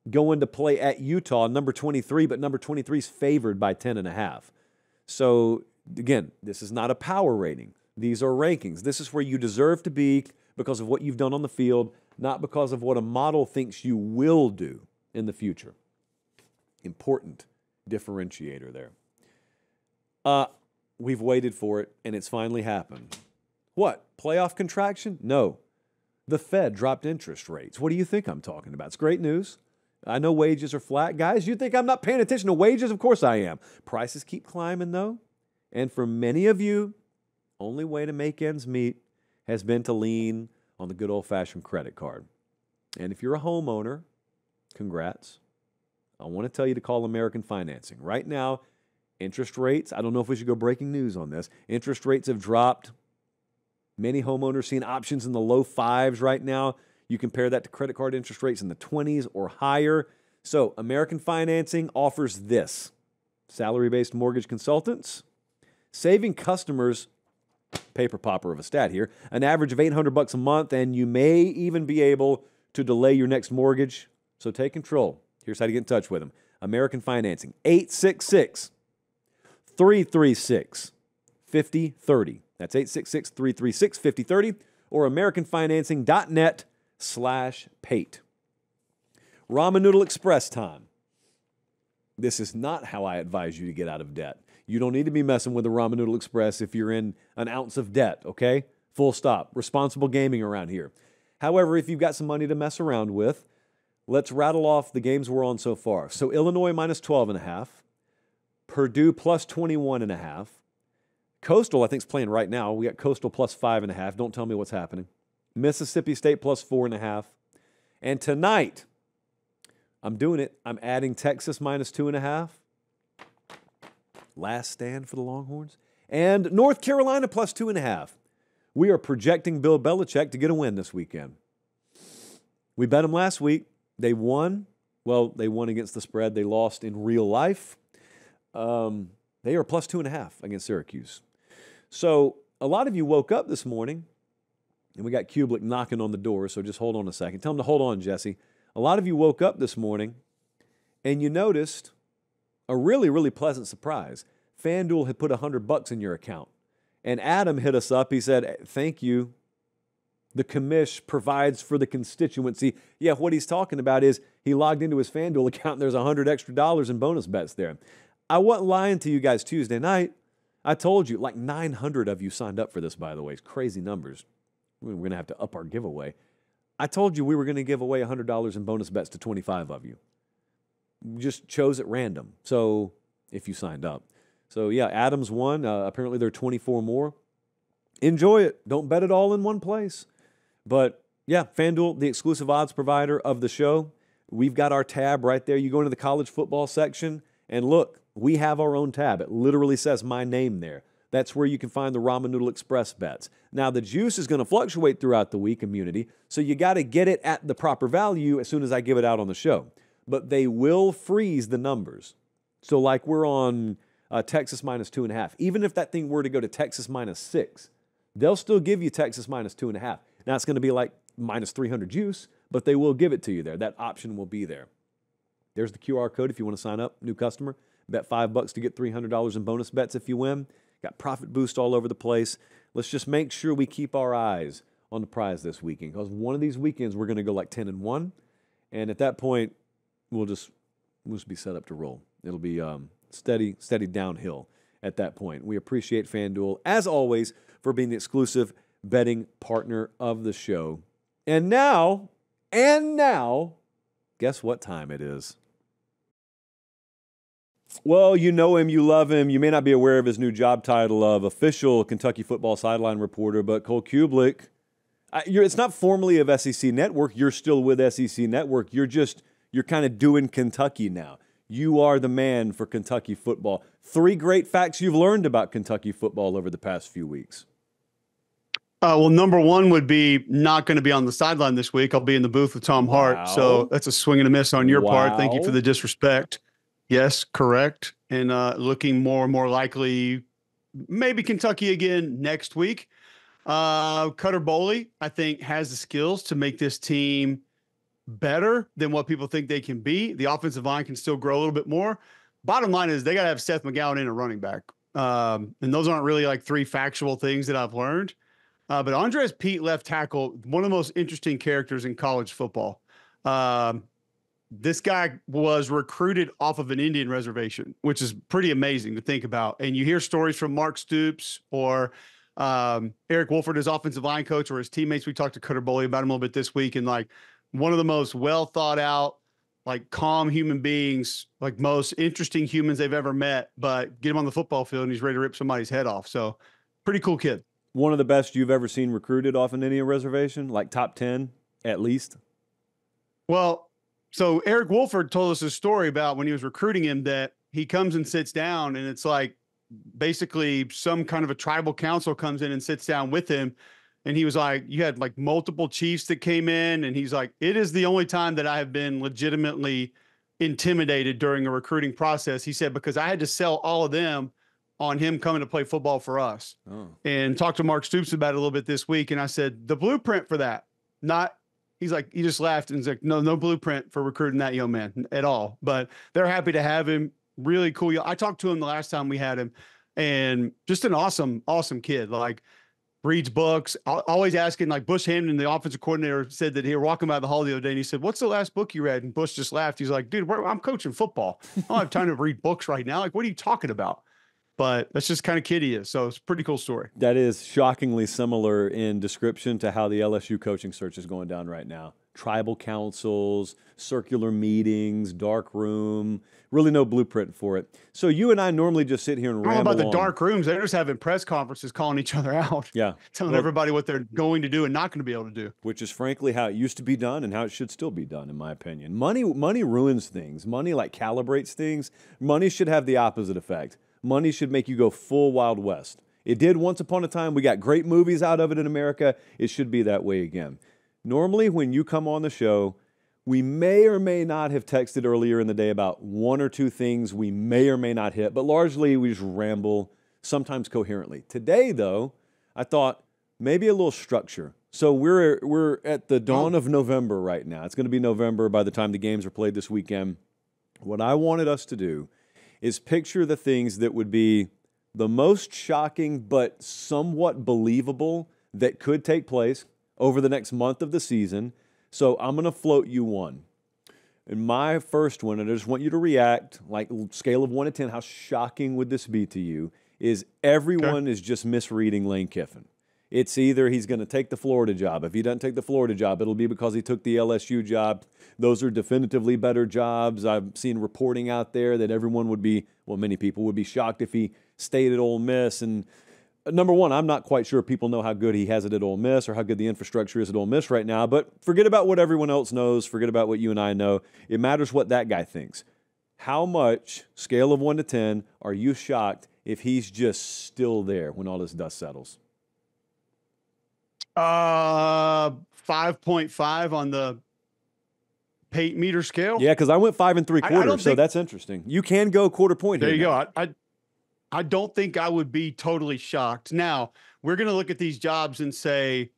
going to play at Utah, number 23, but number 23 is favored by 10.5. So, again, this is not a power rating. These are rankings. This is where you deserve to be because of what you've done on the field, not because of what a model thinks you will do in the future. Important differentiator there. We've waited for it, and it's finally happened. What? Playoff contraction? No. The Fed dropped interest rates. What do you think I'm talking about? It's great news. I know wages are flat. Guys, you think I'm not paying attention to wages? Of course I am. Prices keep climbing, though. And for many of you, only way to make ends meet has been to lean on the good old-fashioned credit card. And if you're a homeowner, congrats. I want to tell you to call American Financing. Right now, interest rates, I don't know if we should go breaking news on this. Interest rates have dropped. Many homeowners seeing options in the low 5s right now. You compare that to credit card interest rates in the 20s or higher. So American Financing offers this. Salary-based mortgage consultants, saving customers, paper popper of a stat here, an average of $800 a month, and you may even be able to delay your next mortgage. So take control. Here's how to get in touch with them. American Financing, 866-336-5030. That's 866-336-5030 or AmericanFinancing.net/Pate. Ramen Noodle Express time. This is not how I advise you to get out of debt. You don't need to be messing with the Ramen Noodle Express if you're in an ounce of debt, okay? Full stop. Responsible gaming around here. However, if you've got some money to mess around with, let's rattle off the games we're on so far. So Illinois minus 12.5. Purdue plus 21.5. Coastal, I think, is playing right now. We got Coastal plus 5.5. Don't tell me what's happening. Mississippi State plus 4.5. And tonight, I'm doing it. I'm adding Texas minus 2.5. Last stand for the Longhorns. And North Carolina plus 2.5. We are projecting Bill Belichick to get a win this weekend. We bet them last week. They won. Well, they won against the spread. They lost in real life. They are plus 2.5 against Syracuse. So a lot of you woke up this morning, and we got Cubelic knocking on the door, so just hold on a second. Tell him to hold on, Jesse. A lot of you woke up this morning, and you noticed a really, really pleasant surprise. FanDuel had put $100 in your account. And Adam hit us up. He said, thank you. The commish provides for the constituency. Yeah, what he's talking about is he logged into his FanDuel account and there's $100 extra in bonus bets there. I wasn't lying to you guys Tuesday night. I told you, like 900 of you signed up for this, by the way. It's crazy numbers. We're going to have to up our giveaway. I told you we were going to give away $100 in bonus bets to 25 of you. We just chose at random. So if you signed up. So yeah, Adams won. Apparently there are 24 more. Enjoy it. Don't bet it all in one place. But yeah, FanDuel, the exclusive odds provider of the show. We've got our tab right there. You go into the college football section and look, we have our own tab. It literally says my name there. That's where you can find the Ramen Noodle Express bets. Now, the juice is going to fluctuate throughout the week, community, so you got to get it at the proper value as soon as I give it out on the show. But they will freeze the numbers. So like we're on Texas minus 2.5. Even if that thing were to go to Texas minus 6, they'll still give you Texas minus 2.5. Now, it's going to be like minus 300 juice, but they will give it to you there. That option will be there. There's the QR code if you want to sign up, new customer. Bet $5 to get $300 in bonus bets if you win. Got profit boost all over the place. Let's just make sure we keep our eyes on the prize this weekend, because one of these weekends we're going to go like 10-1, and at that point we'll just be set up to roll. It'll be steady downhill at that point. We appreciate FanDuel as always for being the exclusive betting partner of the show. And now, guess what time it is? Well, you know him, you love him. You may not be aware of his new job title of official Kentucky football sideline reporter, but Cole Cubelic, it's not formally of SEC Network. You're still with SEC Network. You're kind of doing Kentucky now. You are the man for Kentucky football. 3 great facts you've learned about Kentucky football over the past few weeks. Well, number one would be not going to be on the sideline this week. I'll be in the booth with Tom Hart. Wow. So that's a swing and a miss on your part. Thank you for Wow. the disrespect. Yes, correct. And looking more and more likely, maybe Kentucky again next week. Cutter Boley, I think, has the skills to make this team better than what people think they can be. The offensive line can still grow a little bit more. Bottom line is they got to have Seth McGowan in a running back. And those aren't really like 3 factual things that I've learned. But Andres Pete, left tackle, one of the most interesting characters in college football. This guy was recruited off of an Indian reservation, which is pretty amazing to think about. And you hear stories from Mark Stoops or Eric Wolford, his offensive line coach, or his teammates. We talked to Cutter Boley about him a little bit this week, and like one of the most well thought out, like calm human beings, like most interesting humans they've ever met. But get him on the football field and he's ready to rip somebody's head off. So pretty cool kid. One of the best you've ever seen recruited off an Indian reservation, like top 10 at least? Well, so Eric Wolford told us a story about when he was recruiting him that he comes and sits down, and it's like basically some kind of a tribal council comes in and sits down with him. And he was like, you had like multiple chiefs that came in, and he's like, it is the only time that I have been legitimately intimidated during a recruiting process. He said, because I had to sell all of them on him coming to play football for us. And talked to Mark Stoops about it a little bit this week. And I said, the blueprint for that, he's like, he just laughed and was like, no blueprint for recruiting that young man at all. But they're happy to have him. Really cool. I talked to him the last time we had him, and just an awesome kid. Like, reads books, always asking. Like Bush Hamden, the offensive coordinator, said that he was walking by the hall the other day and he said, what's the last book you read? And Bush just laughed. He's like, dude, I'm coaching football. I don't have time to read books right now. Like, what are you talking about? But that's just kind of kid he is. So it's a pretty cool story. That is shockingly similar in description to how the LSU coaching search is going down right now. Tribal councils, circular meetings, dark room, really no blueprint for it. So you and I normally just sit here and ramble about the on. dark rooms. They're just having press conferences calling each other out. Yeah. Telling everybody what they're going to do and not going to be able to do. Which is frankly how it used to be done and how it should still be done, in my opinion. Money ruins things. Money like calibrates things. Money should have the opposite effect. Money should make you go full Wild West. It did once upon a time. We got great movies out of it in America. It should be that way again. Normally, when you come on the show, we may or may not have texted earlier in the day about 1 or 2 things we may or may not hit, but largely we just ramble, sometimes coherently. Today, though, I thought maybe a little structure. So we're at the dawn of November right now. It's going to be November by the time the games are played this weekend. What I wanted us to do is picture the things that would be the most shocking but somewhat believable that could take place over the next month of the season. So I'm going to float you one. And my first one, and I just want you to react, like scale of 1 to 10, how shocking would this be to you, is everyone is just misreading Lane Kiffin. It's either he's going to take the Florida job. If he doesn't take the Florida job, it'll be because he took the LSU job. Those are definitively better jobs. I've seen reporting out there that everyone would be, well, many people would be shocked if he stayed at Ole Miss. And number one, I'm not quite sure people know how good he has it at Ole Miss or how good the infrastructure is at Ole Miss right now. But forget about what everyone else knows. Forget about what you and I know. It matters what that guy thinks. How much, scale of 1 to 10, are you shocked if he's just still there when all this dust settles? 5.5 on the Pate meter scale. Yeah, because I went 5 3/4, so that's interesting. You can go quarter point here. There you go. I don't think I would be totally shocked. Now, we're going to look at these jobs and say,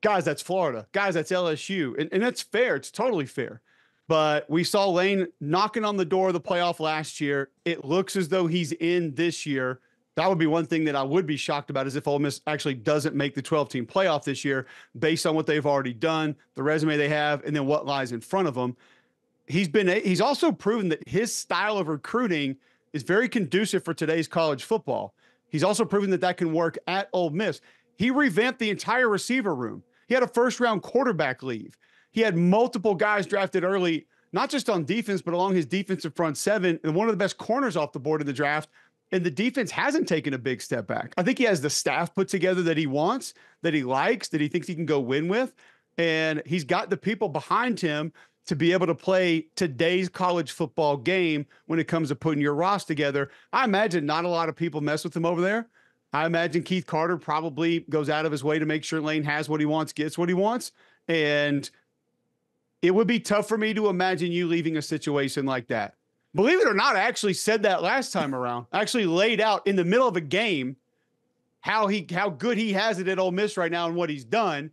guys, that's Florida. Guys, that's LSU. And that's fair. It's totally fair. But we saw Lane knocking on the door of the playoff last year. It looks as though he's in this year. That would be one thing that I would be shocked about, is if Ole Miss actually doesn't make the 12-team playoff this year based on what they've already done, the resume they have, and then what lies in front of them. He's also proven that his style of recruiting is very conducive for today's college football. He's also proven that can work at Ole Miss. He revamped the entire receiver room. He had a first-round quarterback leave. He had multiple guys drafted early not just on defense, but along his defensive front seven, and one of the best corners off the board in the draft. And the defense hasn't taken a big step back. I think he has the staff put together that he wants, that he likes, that he thinks he can go win with. And he's got the people behind him to be able to play today's college football game when it comes to putting your roster together. I imagine not a lot of people mess with him over there. I imagine Keith Carter probably goes out of his way to make sure Lane has what he wants, gets what he wants. And it would be tough for me to imagine you leaving a situation like that. Believe it or not, I actually said that last time around. I actually laid out in the middle of a game how good he has it at Ole Miss right now and what he's done.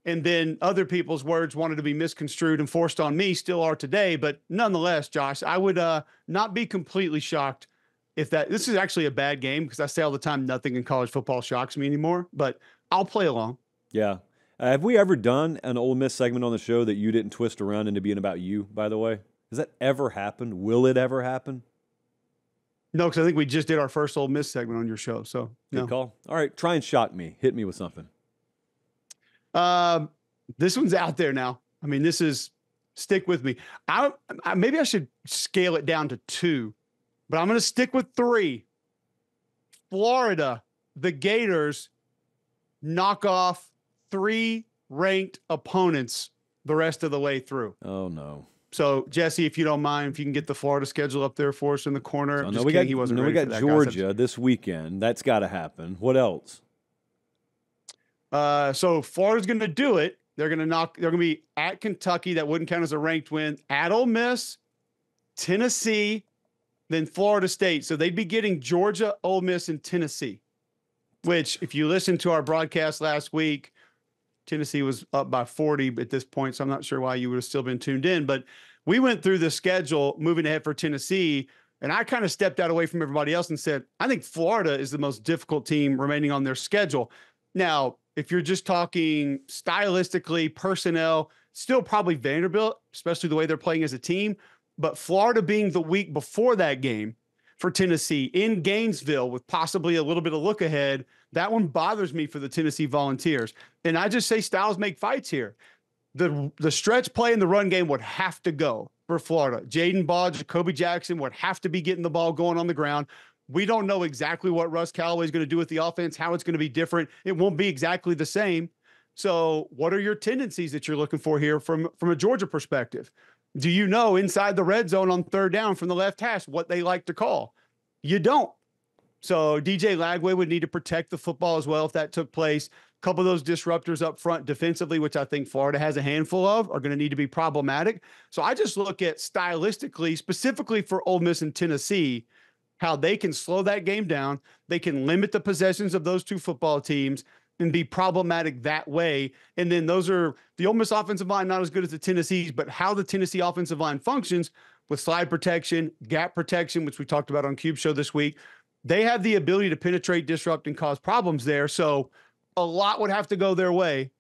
And then other people's words wanted to be misconstrued and forced on me, still are today. But nonetheless, Josh, I would not be completely shocked if this is actually a bad game, because I say all the time, nothing in college football shocks me anymore, but I'll play along. Yeah. Have we ever done an Ole Miss segment on the show that you didn't twist around into being about you, by the way? Has that ever happened? Will it ever happen? No, because I think we just did our first Ole Miss segment on your show. So good call. All right, try and shock me. Hit me with something. This one's out there now. I mean, stick with me. Maybe I should scale it down to 2, but I'm going to stick with 3. Florida, the Gators knock off 3 ranked opponents the rest of the way through. Oh no. So, Jesse, if you don't mind, if you can get the Florida schedule up there for us in the corner. So, we got Georgia this weekend. That's got to happen. What else? So Florida's going to do it. They're going to be at Kentucky. That wouldn't count as a ranked win. At Ole Miss, Tennessee, then Florida State. So they'd be getting Georgia, Ole Miss, and Tennessee, which if you listened to our broadcast last week, Tennessee was up by 40 at this point. So I'm not sure why you would have still been tuned in, but we went through the schedule moving ahead for Tennessee. And I kind of stepped out away from everybody else and said, I think Florida is the most difficult team remaining on their schedule. Now, if you're just talking stylistically, personnel, still probably Vanderbilt, especially the way they're playing as a team. But Florida being the week before that game for Tennessee in Gainesville with possibly a little bit of look ahead, that one bothers me for the Tennessee Volunteers. And I just say styles make fights here. The stretch play in the run game would have to go for Florida. Jaden Ball, Jacoby Jackson would have to be getting the ball going on the ground. We don't know exactly what Russ Callaway is going to do with the offense, how it's going to be different. It won't be exactly the same. So what are your tendencies that you're looking for here from a Georgia perspective? Do you know inside the red zone on 3rd down from the left hash what they like to call? You don't. So DJ Lagway would need to protect the football as well if that took place. A couple of those disruptors up front defensively, which I think Florida has a handful of, are going to need to be problematic. So I just look at stylistically, specifically for Ole Miss and Tennessee, how they can slow that game down. They can limit the possessions of those two football teams and be problematic that way. And then those are the Ole Miss offensive line, not as good as the Tennessee's, but how the Tennessee offensive line functions with slide protection, gap protection, which we talked about on Cube Show this week. They have the ability to penetrate, disrupt, and cause problems there. So a lot would have to go their way.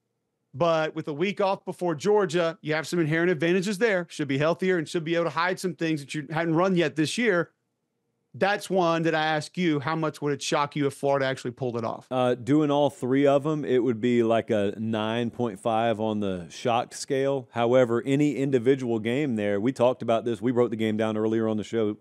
But with a week off before Georgia, you have some inherent advantages there. Should be healthier and should be able to hide some things that you hadn't run yet this year. That's one that I ask you, how much would it shock you if Florida actually pulled it off? Doing all 3 of them, it would be like a 9.5 on the shocked scale. However, any individual game there, we talked about this. We wrote the game down earlier on the show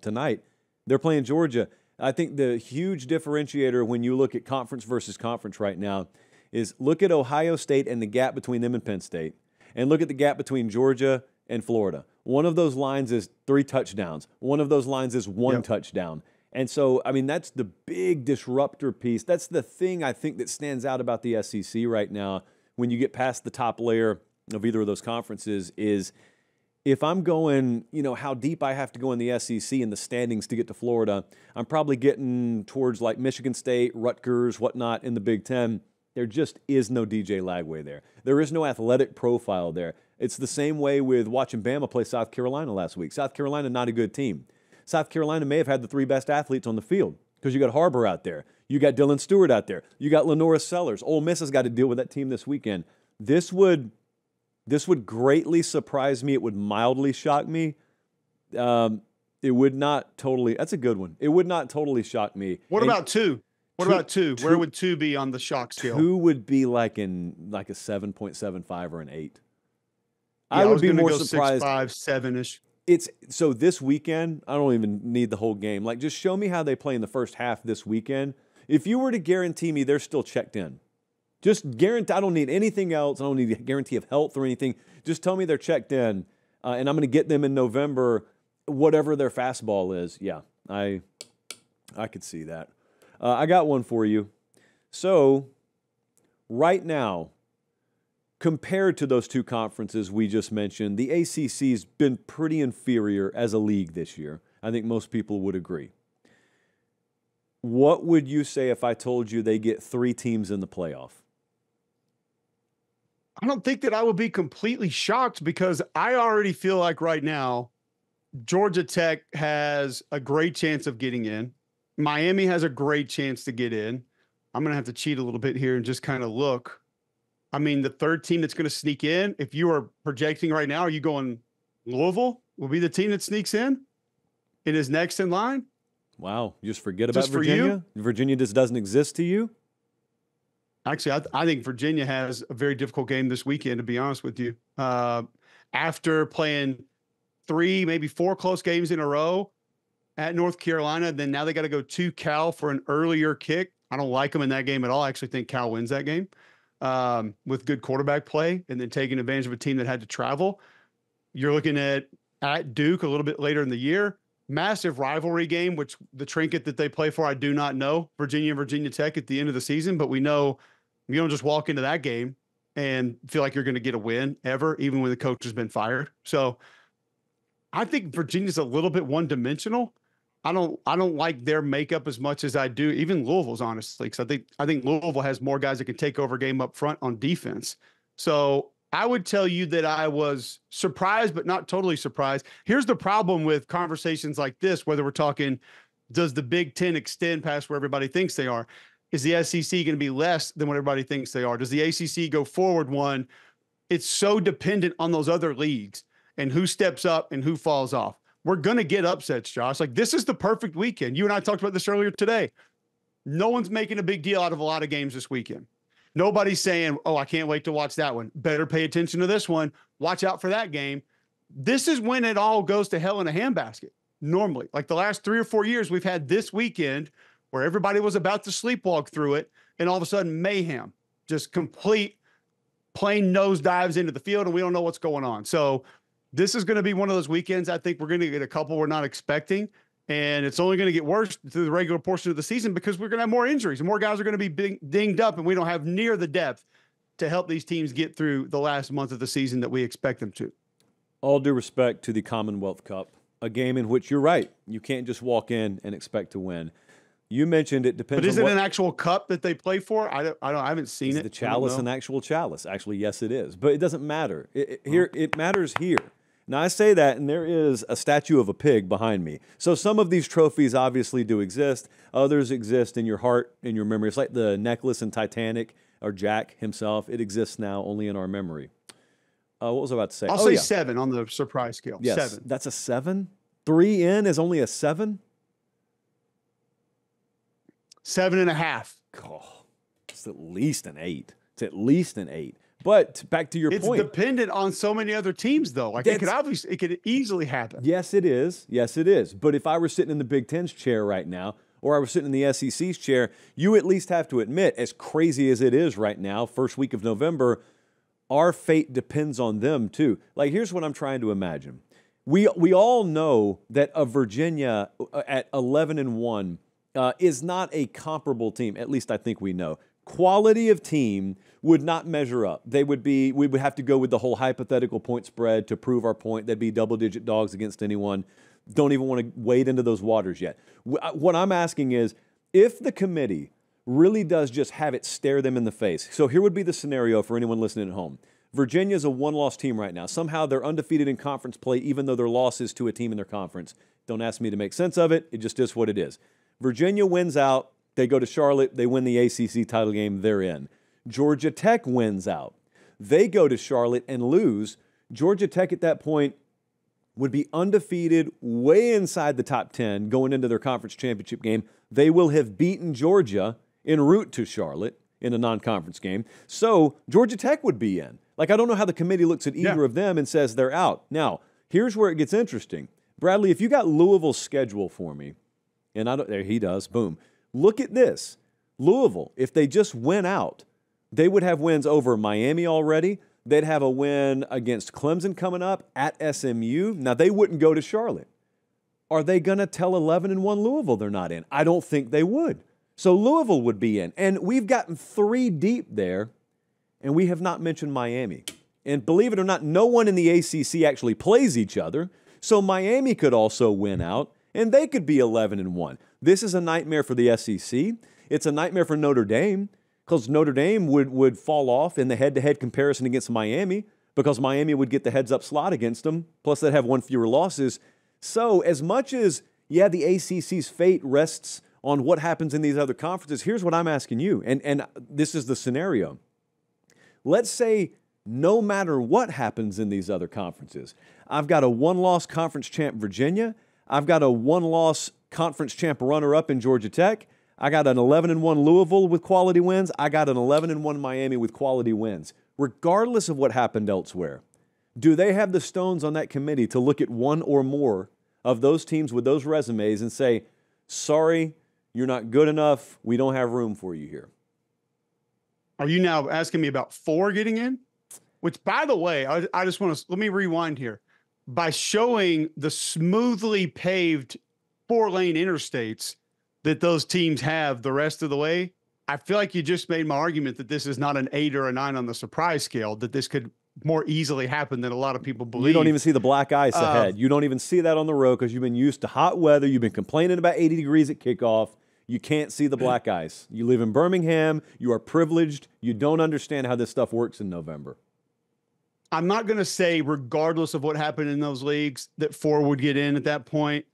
tonight. They're playing Georgia. I think the huge differentiator when you look at conference versus conference right now is look at Ohio State and the gap between them and Penn State, and look at the gap between Georgia and Florida. One of those lines is 3 touchdowns. One of those lines is 1 touchdown. And so, I mean, that's the big disruptor piece. That's the thing I think that stands out about the SEC right now when you get past the top layer of either of those conferences is if I'm going, how deep I have to go in the SEC in the standings to get to Florida, I'm probably getting towards like Michigan State, Rutgers, whatnot in the Big Ten. There just is no DJ Lagway there. There is no athletic profile there. It's the same way with watching Bama play South Carolina last week. South Carolina, not a good team. South Carolina may have had the 3 best athletes on the field because you got Harbor out there. You got Dylan Stewart out there. You got Lenora Sellers. Ole Miss has got to deal with that team this weekend. This would greatly surprise me. It would mildly shock me. It would not totally. That's a good one. It would not totally shock me. What about 2? What about 2? Where would 2 be on the shock scale? 2 would be like a 7.75 or an 8. I would was be gonna more go surprised. 6-5, 7-ish. It's so this weekend, I don't even need the whole game. Like, just show me how they play in the first half this weekend. If you were to guarantee me they're still checked in, just guarantee, I don't need anything else. I don't need a guarantee of health or anything. Just tell me they're checked in, and I'm going to get them in November, whatever their fastball is. Yeah, I could see that. I got one for you. So, right now, compared to those two conferences we just mentioned, the ACC's been pretty inferior as a league this year. I think most people would agree. What would you say if I told you they get 3 teams in the playoff? I don't think that I would be completely shocked because I already feel like right now Georgia Tech has a great chance of getting in. Miami has a great chance to get in. I'm going to have to cheat a little bit here and just kind of look. I mean, the third team that's going to sneak in, if you are projecting right now, are you going Louisville will be the team that sneaks in? It is next in line? Wow, you just forget about Just for Virginia? Virginia just doesn't exist to you? Actually, I think Virginia has a very difficult game this weekend, to be honest with you. After playing 3, maybe 4 close games in a row at North Carolina, then now they got to go to Cal for an earlier kick. I don't like them in that game at all. I actually think Cal wins that game with good quarterback play and then taking advantage of a team that had to travel. You're looking at Duke a little bit later in the year. Massive rivalry game, which the trinket that they play for, I do not know. Virginia and Virginia Tech at the end of the season, but we know you don't just walk into that game and feel like you're going to get a win ever, even when the coach has been fired. So I think Virginia's a little bit one-dimensional. I don't like their makeup as much as I do even Louisville's, honestly, because I think Louisville has more guys that can take over a game up front on defense. So I would tell you that I was surprised, but not totally surprised. Here's the problem with conversations like this, whether we're talking, does the Big Ten extend past where everybody thinks they are? Is the SEC going to be less than what everybody thinks they are? Does the ACC go forward one? It's so dependent on those other leagues and who steps up and who falls off. We're going to get upsets, Josh. Like, this is the perfect weekend. You and I talked about this earlier today. No one's making a big deal out of a lot of games this weekend. Nobody's saying, oh, I can't wait to watch that one. Better pay attention to this one. Watch out for that game. This is when it all goes to hell in a handbasket. Normally, like the last 3 or 4 years, we've had this weekend where everybody was about to sleepwalk through it, and all of a sudden mayhem, just complete plane nosedives into the field, and we don't know what's going on. So this is going to be one of those weekends. I think we're going to get a couple we're not expecting, and it's only going to get worse through the regular portion of the season because we're going to have more injuries and more guys are going to be dinged up, and we don't have near the depth to help these teams get through the last month of the season that we expect them to. All due respect to the Commonwealth Cup, a game in which you're right. You can't just walk in and expect to win. You mentioned it depends. But is it an actual cup that they play for? I haven't seen it. The chalice an actual chalice? Actually, yes, it is. But it doesn't matter. It matters here. Now, I say that, and there is a statue of a pig behind me. So some of these trophies obviously do exist. Others exist in your heart, in your memory. It's like the necklace in Titanic, or Jack himself. It exists now only in our memory. What was I about to say? I'll say 7 on the surprise scale. Yes, 7. That's a 7? 3 in is only a 7? 7.5. Oh, it's at least an 8. It's at least an 8. But back to your point. It's dependent on so many other teams, though. Like it could easily happen. Yes, it is. Yes, it is. But if I were sitting in the Big Ten's chair right now, or I was sitting in the SEC's chair, you at least have to admit, as crazy as it is right now, first week of November, our fate depends on them too. Like, here's what I'm trying to imagine. We all know that a Virginia at 11-1 is not a comparable team. At least I think we know. Quality of team would not measure up. We would have to go with the whole hypothetical point spread to prove our point. They'd be double-digit dogs against anyone. Don't even want to wade into those waters yet. What I'm asking is, if the committee really does just have it stare them in the face. So here would be the scenario for anyone listening at home. Virginia's a one-loss team right now. Somehow they're undefeated in conference play, even though their loss is to a team in their conference. Don't ask me to make sense of it. It just is what it is. Virginia wins out. They go to Charlotte. They win the ACC title game. They're in. Georgia Tech wins out. They go to Charlotte and lose. Georgia Tech at that point would be undefeated, way inside the top 10 going into their conference championship game. They will have beaten Georgia en route to Charlotte in a non-conference game. So Georgia Tech would be in. Like, I don't know how the committee looks at either of them and says they're out. Now, here's where it gets interesting. Bradley, if you got Louisville's schedule for me, and there he does, boom. Look at this. Louisville, if they just went out, they would have wins over Miami already. They'd have a win against Clemson coming up at SMU. Now, they wouldn't go to Charlotte. Are they going to tell 11-1 Louisville they're not in? I don't think they would. So Louisville would be in. And we've gotten 3 deep there, and we have not mentioned Miami. And believe it or not, no one in the ACC actually plays each other. So Miami could also win out, and they could be 11-1. This is a nightmare for the SEC. It's a nightmare for Notre Dame, because Notre Dame would fall off in the head-to-head comparison against Miami, because Miami would get the heads-up slot against them, plus they'd have 1 fewer losses. So as much as, the ACC's fate rests on what happens in these other conferences, here's what I'm asking you, and this is the scenario. Let's say no matter what happens in these other conferences, I've got a 1-loss conference champ Virginia, I've got a 1-loss conference champ runner-up in Georgia Tech, I got an 11-1 Louisville with quality wins, I got an 11-1 Miami with quality wins. Regardless of what happened elsewhere, do they have the stones on that committee to look at one or more of those teams with those resumes and say, sorry, you're not good enough, we don't have room for you here? Are you now asking me about 4 getting in? Which, by the way, I just want to, let me rewind here. By showing the smoothly paved 4-lane interstates that those teams have the rest of the way, I feel like you just made my argument that this is not an 8 or a 9 on the surprise scale, that this could more easily happen than a lot of people believe. You don't even see the black ice ahead. You don't even see that on the road because you've been used to hot weather. You've been complaining about 80 degrees at kickoff. You can't see the black ice. You live in Birmingham. You are privileged. You don't understand how this stuff works in November. I'm not going to say, regardless of what happened in those leagues, that 4 would get in at that point.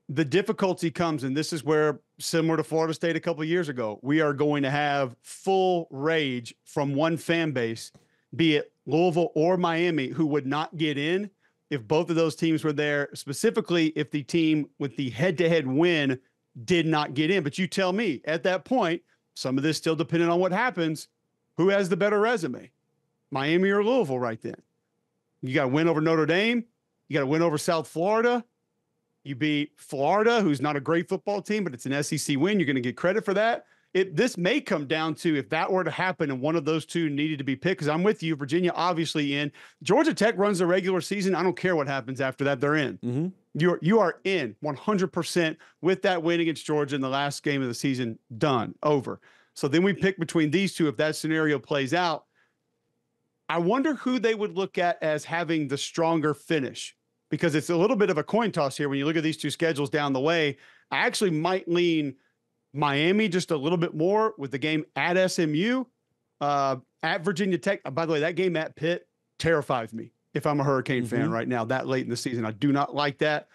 The difficulty comes, and this is where, similar to Florida State a couple of years ago, we are going to have full rage from one fan base, be it Louisville or Miami, who would not get in if both of those teams were there, specifically if the team with the head-to-head win did not get in. But you tell me, at that point, some of this still depending on what happens, who has the better resume, Miami or Louisville right then? You got to win over Notre Dame. You got to win over South Florida. You beat Florida, who's not a great football team, but it's an SEC win. You're going to get credit for that. This may come down to, if that were to happen and one of those two needed to be picked, because I'm with you, Virginia obviously in. Georgia Tech runs the regular season. I don't care what happens after that. They're in. Mm-hmm. You are in 100% with that win against Georgia in the last game of the season. Done. Over. So then we pick between these two if that scenario plays out. I wonder who they would look at as having the stronger finish, because it's a little bit of a coin toss here when you look at these two schedules down the way. I actually might lean Miami just a little bit more with the game at SMU, at Virginia Tech. By the way, that game at Pitt terrifies me if I'm a Hurricane fan right now, that late in the season. I do not like that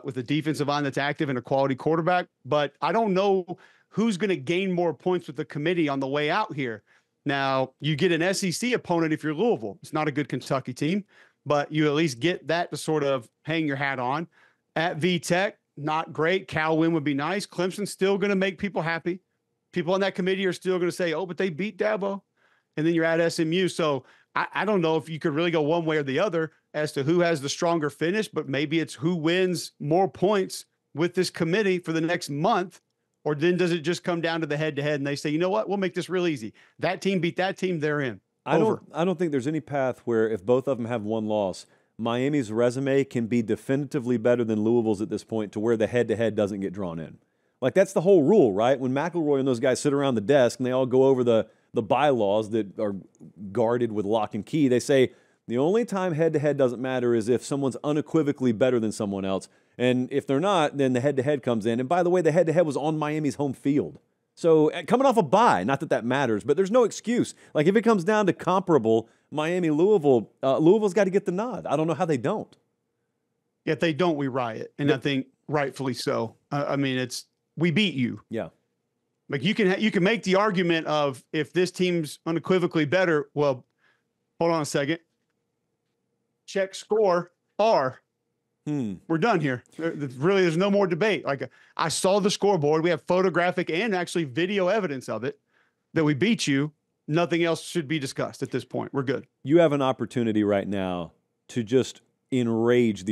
with a defensive line that's active and a quality quarterback. But I don't know who's going to gain more points with the committee on the way out here. Now, you get an SEC opponent if you're Louisville. It's not a good Kentucky team, but you at least get that to sort of hang your hat on. At VTech, not great. Cal win would be nice. Clemson's still going to make people happy. People on that committee are still going to say, oh, but they beat Dabo. And then you're at SMU. So I don't know if you could really go one way or the other as to who has the stronger finish, but maybe it's who wins more points with this committee for the next month. Or then does it just come down to the head-to-head and they say, you know what, we'll make this real easy. That team beat that team, they're in. I don't think there's any path where if both of them have one loss, Miami's resume can be definitively better than Louisville's at this point to where the head-to-head doesn't get drawn in. Like, that's the whole rule, right? When McElroy and those guys sit around the desk and they all go over the bylaws that are guarded with lock and key, they say the only time head-to-head doesn't matter is if someone's unequivocally better than someone else. And if they're not, then the head-to-head comes in. And by the way, the head-to-head was on Miami's home field. So coming off a bye, not that that matters, but there's no excuse. Like, if it comes down to comparable Miami-Louisville, Louisville's got to get the nod. I don't know how they don't. If they don't, we riot. And I think rightfully so. I mean, we beat you. Yeah. Like, you can make the argument of, if this team's unequivocally better, well, hold on a second. Check score R. We're done here. There's no more debate. Like, I saw the scoreboard. We have photographic and actually video evidence of it that we beat you. nothing else should be discussed at this point. We're good. You have an opportunity right now to just enrage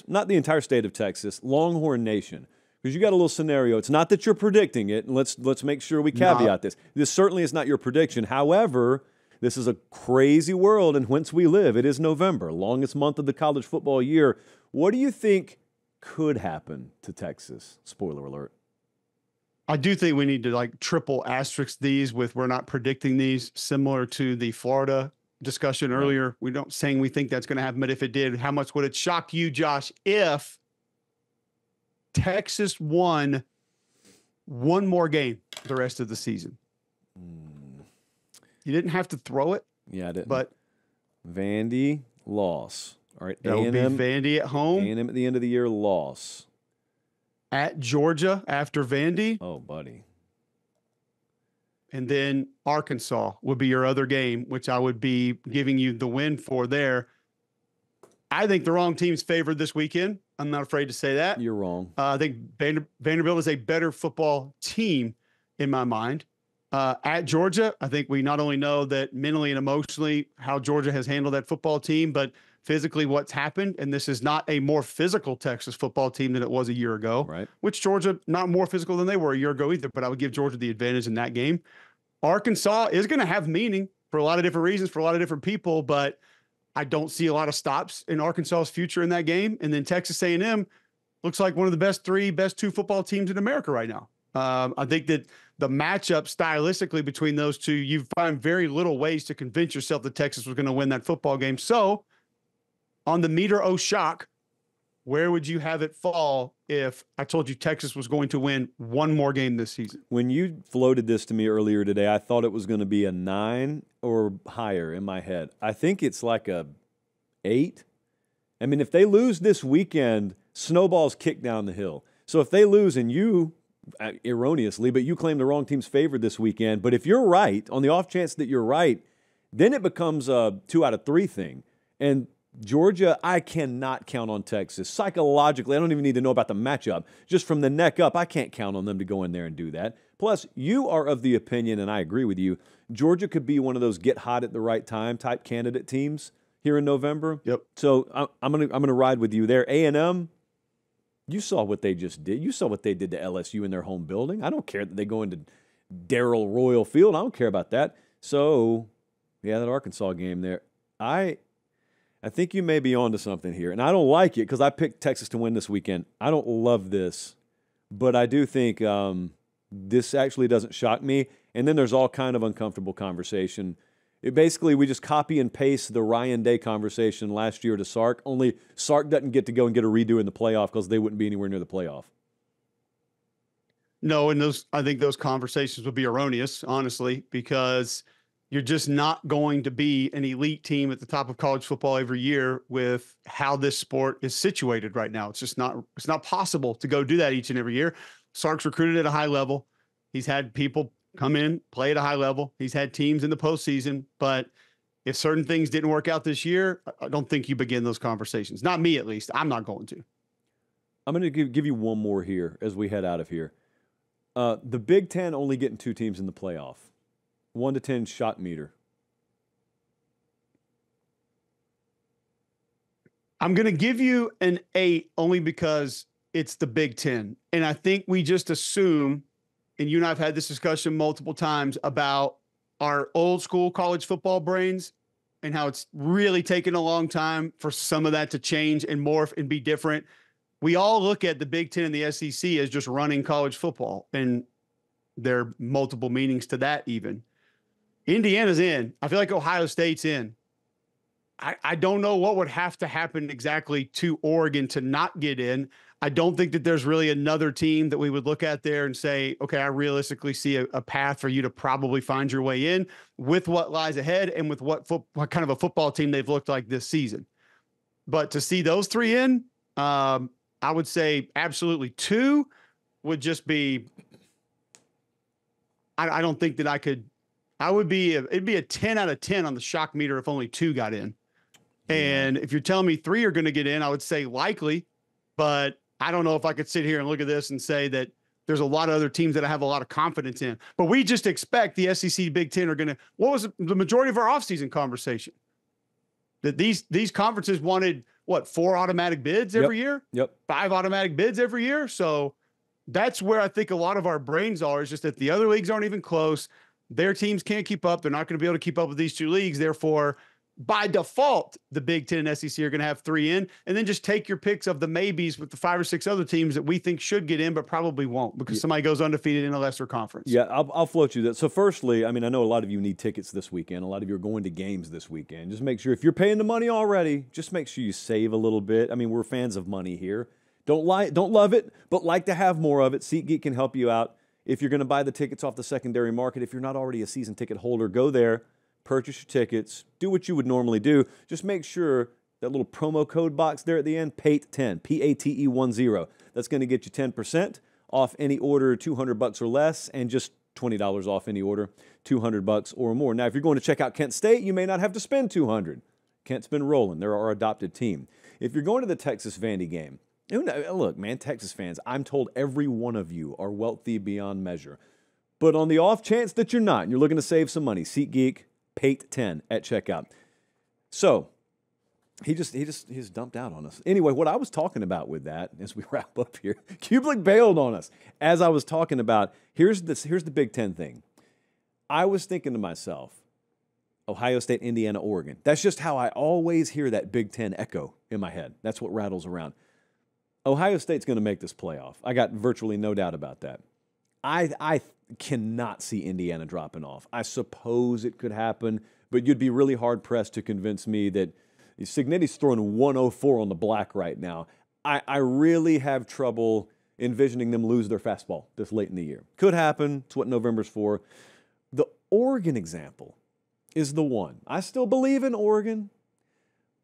not the entire state of Texas, Longhorn Nation. Because you got a little scenario. It's not that you're predicting it, and let's make sure we caveat this. This certainly is not your prediction. However, this is a crazy world in whence we live. It is November, longest month of the college football year. What do you think could happen to Texas? Spoiler alert. I do think we need to like triple asterisk these with we're not predicting these, similar to the Florida discussion earlier. We don't saying we think that's going to happen, but if it did, how much would it shock you, Josh, if Texas won one more game the rest of the season? You didn't have to throw it. Yeah, I didn't. But Vandy loss. All right, that would be Vandy at home. A&M at the end of the year loss. At Georgia after Vandy. Oh, buddy. And then Arkansas would be your other game, which I would be giving you the win for there. I think the wrong team's favored this weekend. I'm not afraid to say that. You're wrong. I think Vanderbilt is a better football team in my mind. At Georgia, I think we not only know that mentally and emotionally how Georgia has handled that football team, but physically what's happened. And this is not a more physical Texas football team than it was a year ago, right? Which Georgia, not more physical than they were a year ago either, but I would give Georgia the advantage in that game. Arkansas is going to have meaning for a lot of different reasons, for a lot of different people, but I don't see a lot of stops in Arkansas's future in that game. And then Texas A&M looks like one of the best two football teams in America right now. I think that the matchup stylistically between those two, you find very little ways to convince yourself that Texas was going to win that football game. So on the meter o' shock, where would you have it fall if I told you Texas was going to win one more game this season? When you floated this to me earlier today, I thought it was going to be a 9 or higher in my head. I think it's like a 8. I mean, if they lose this weekend, snowballs kick down the hill. So if they lose and you, erroneously, but you claim the wrong team's favored this weekend, but if you're right, on the off chance that you're right, then it becomes a 2 out of 3 thing. And Georgia, I cannot count on Texas. Psychologically, I don't even need to know about the matchup. Just from the neck up, I can't count on them to go in there and do that. Plus, you are of the opinion, and I agree with you, Georgia could be one of those get hot at the right time type candidate teams here in November. Yep. So I'm gonna ride with you there. A&M, you saw what they just did. You saw what they did to LSU in their home building. I don't care that they go into Darrell Royal Field. I don't care about that. So, yeah, that Arkansas game there. I think you may be onto something here, and I don't like it because I picked Texas to win this weekend. I don't love this, but I do think this actually doesn't shock me. And then there's all kind of uncomfortable conversation. Basically, we just copy and paste the Ryan Day conversation last year to Sark, only Sark doesn't get to go and get a redo in the playoff because they wouldn't be anywhere near the playoff. No, and I think those conversations would be erroneous, honestly, because you're just not going to be an elite team at the top of college football every year with how this sport is situated right now. It's not possible to go do that each and every year. Sark's recruited at a high level. He's had people come in, play at a high level. He's had teams in the postseason, but if certain things didn't work out this year, I don't think you begin those conversations. Not me, at least. I'm not going to. I'm going to give you one more here as we head out of here. The Big Ten only getting 2 teams in the playoff. 1 to 10 shock meter. I'm going to give you an 8 only because it's the Big Ten. And I think we just assume, and you and I have had this discussion multiple times about our old school college football brains and how it's really taken a long time for some of that to change and morph and be different. We all look at the Big Ten and the SEC as just running college football, and there are multiple meanings to that even. Indiana's in. I feel like Ohio State's in. I don't know what would have to happen exactly to Oregon to not get in. I don't think that there's really another team that we would look at there and say, okay, I realistically see a path for you to probably find your way in with what lies ahead and with what kind of a football team they've looked like this season. But to see those 3 in, I would say absolutely 2 would just be, I don't think that I could. It'd be a 10 out of 10 on the shock meter if only 2 got in. And if you're telling me 3 are going to get in, I would say likely, but I don't know if I could sit here and look at this and say that there's a lot of other teams that I have a lot of confidence in. But we just expect the SEC, Big Ten are going to, what was the majority of our offseason conversation? That these conferences wanted, what, 4 automatic bids every year? Yep. 5 automatic bids every year? So that's where I think a lot of our brains are, is just that the other leagues aren't even close. Their teams can't keep up. They're not going to be able to keep up with these 2 leagues. Therefore, by default, the Big Ten and SEC are going to have 3 in, and then just take your picks of the maybes with the 5 or 6 other teams that we think should get in, but probably won't because somebody goes undefeated in a lesser conference. Yeah, I'll float you that. So firstly, I mean, I know a lot of you need tickets this weekend. A lot of you are going to games this weekend. Just make sure, if you're paying the money already, just make sure you save a little bit. I mean, we're fans of money here. Don't love it, but like to have more of it. SeatGeek can help you out. If you're going to buy the tickets off the secondary market, if you're not already a season ticket holder, go there. Purchase your tickets, do what you would normally do. Just make sure that little promo code box there at the end, PATE10, PATE10. That's going to get you 10% off any order $200 or less, and just $20 off any order $200 or more. Now, if you're going to check out Kent State, you may not have to spend $200. Kent's been rolling. They're our adopted team. If you're going to the Texas Vandy game, look, man, Texas fans, I'm told every one of you are wealthy beyond measure. But on the off chance that you're not, and you're looking to save some money, SeatGeek, PATE10 at checkout. So he's dumped out on us. Anyway, what I was talking about with that, as we wrap up here, Cubelic bailed on us. As I was talking about, here's the Big Ten thing. I was thinking to myself, Ohio State, Indiana, Oregon. That's just how I always hear that Big Ten echo in my head. That's what rattles around. Ohio State's going to make this playoff. I got virtually no doubt about that. I cannot see Indiana dropping off. I suppose it could happen, but you'd be really hard-pressed to convince me that Cignetti's throwing 104 on the black right now. I really have trouble envisioning them lose their fastball this late in the year. Could happen. It's what November's for. The Oregon example is the one. I still believe in Oregon,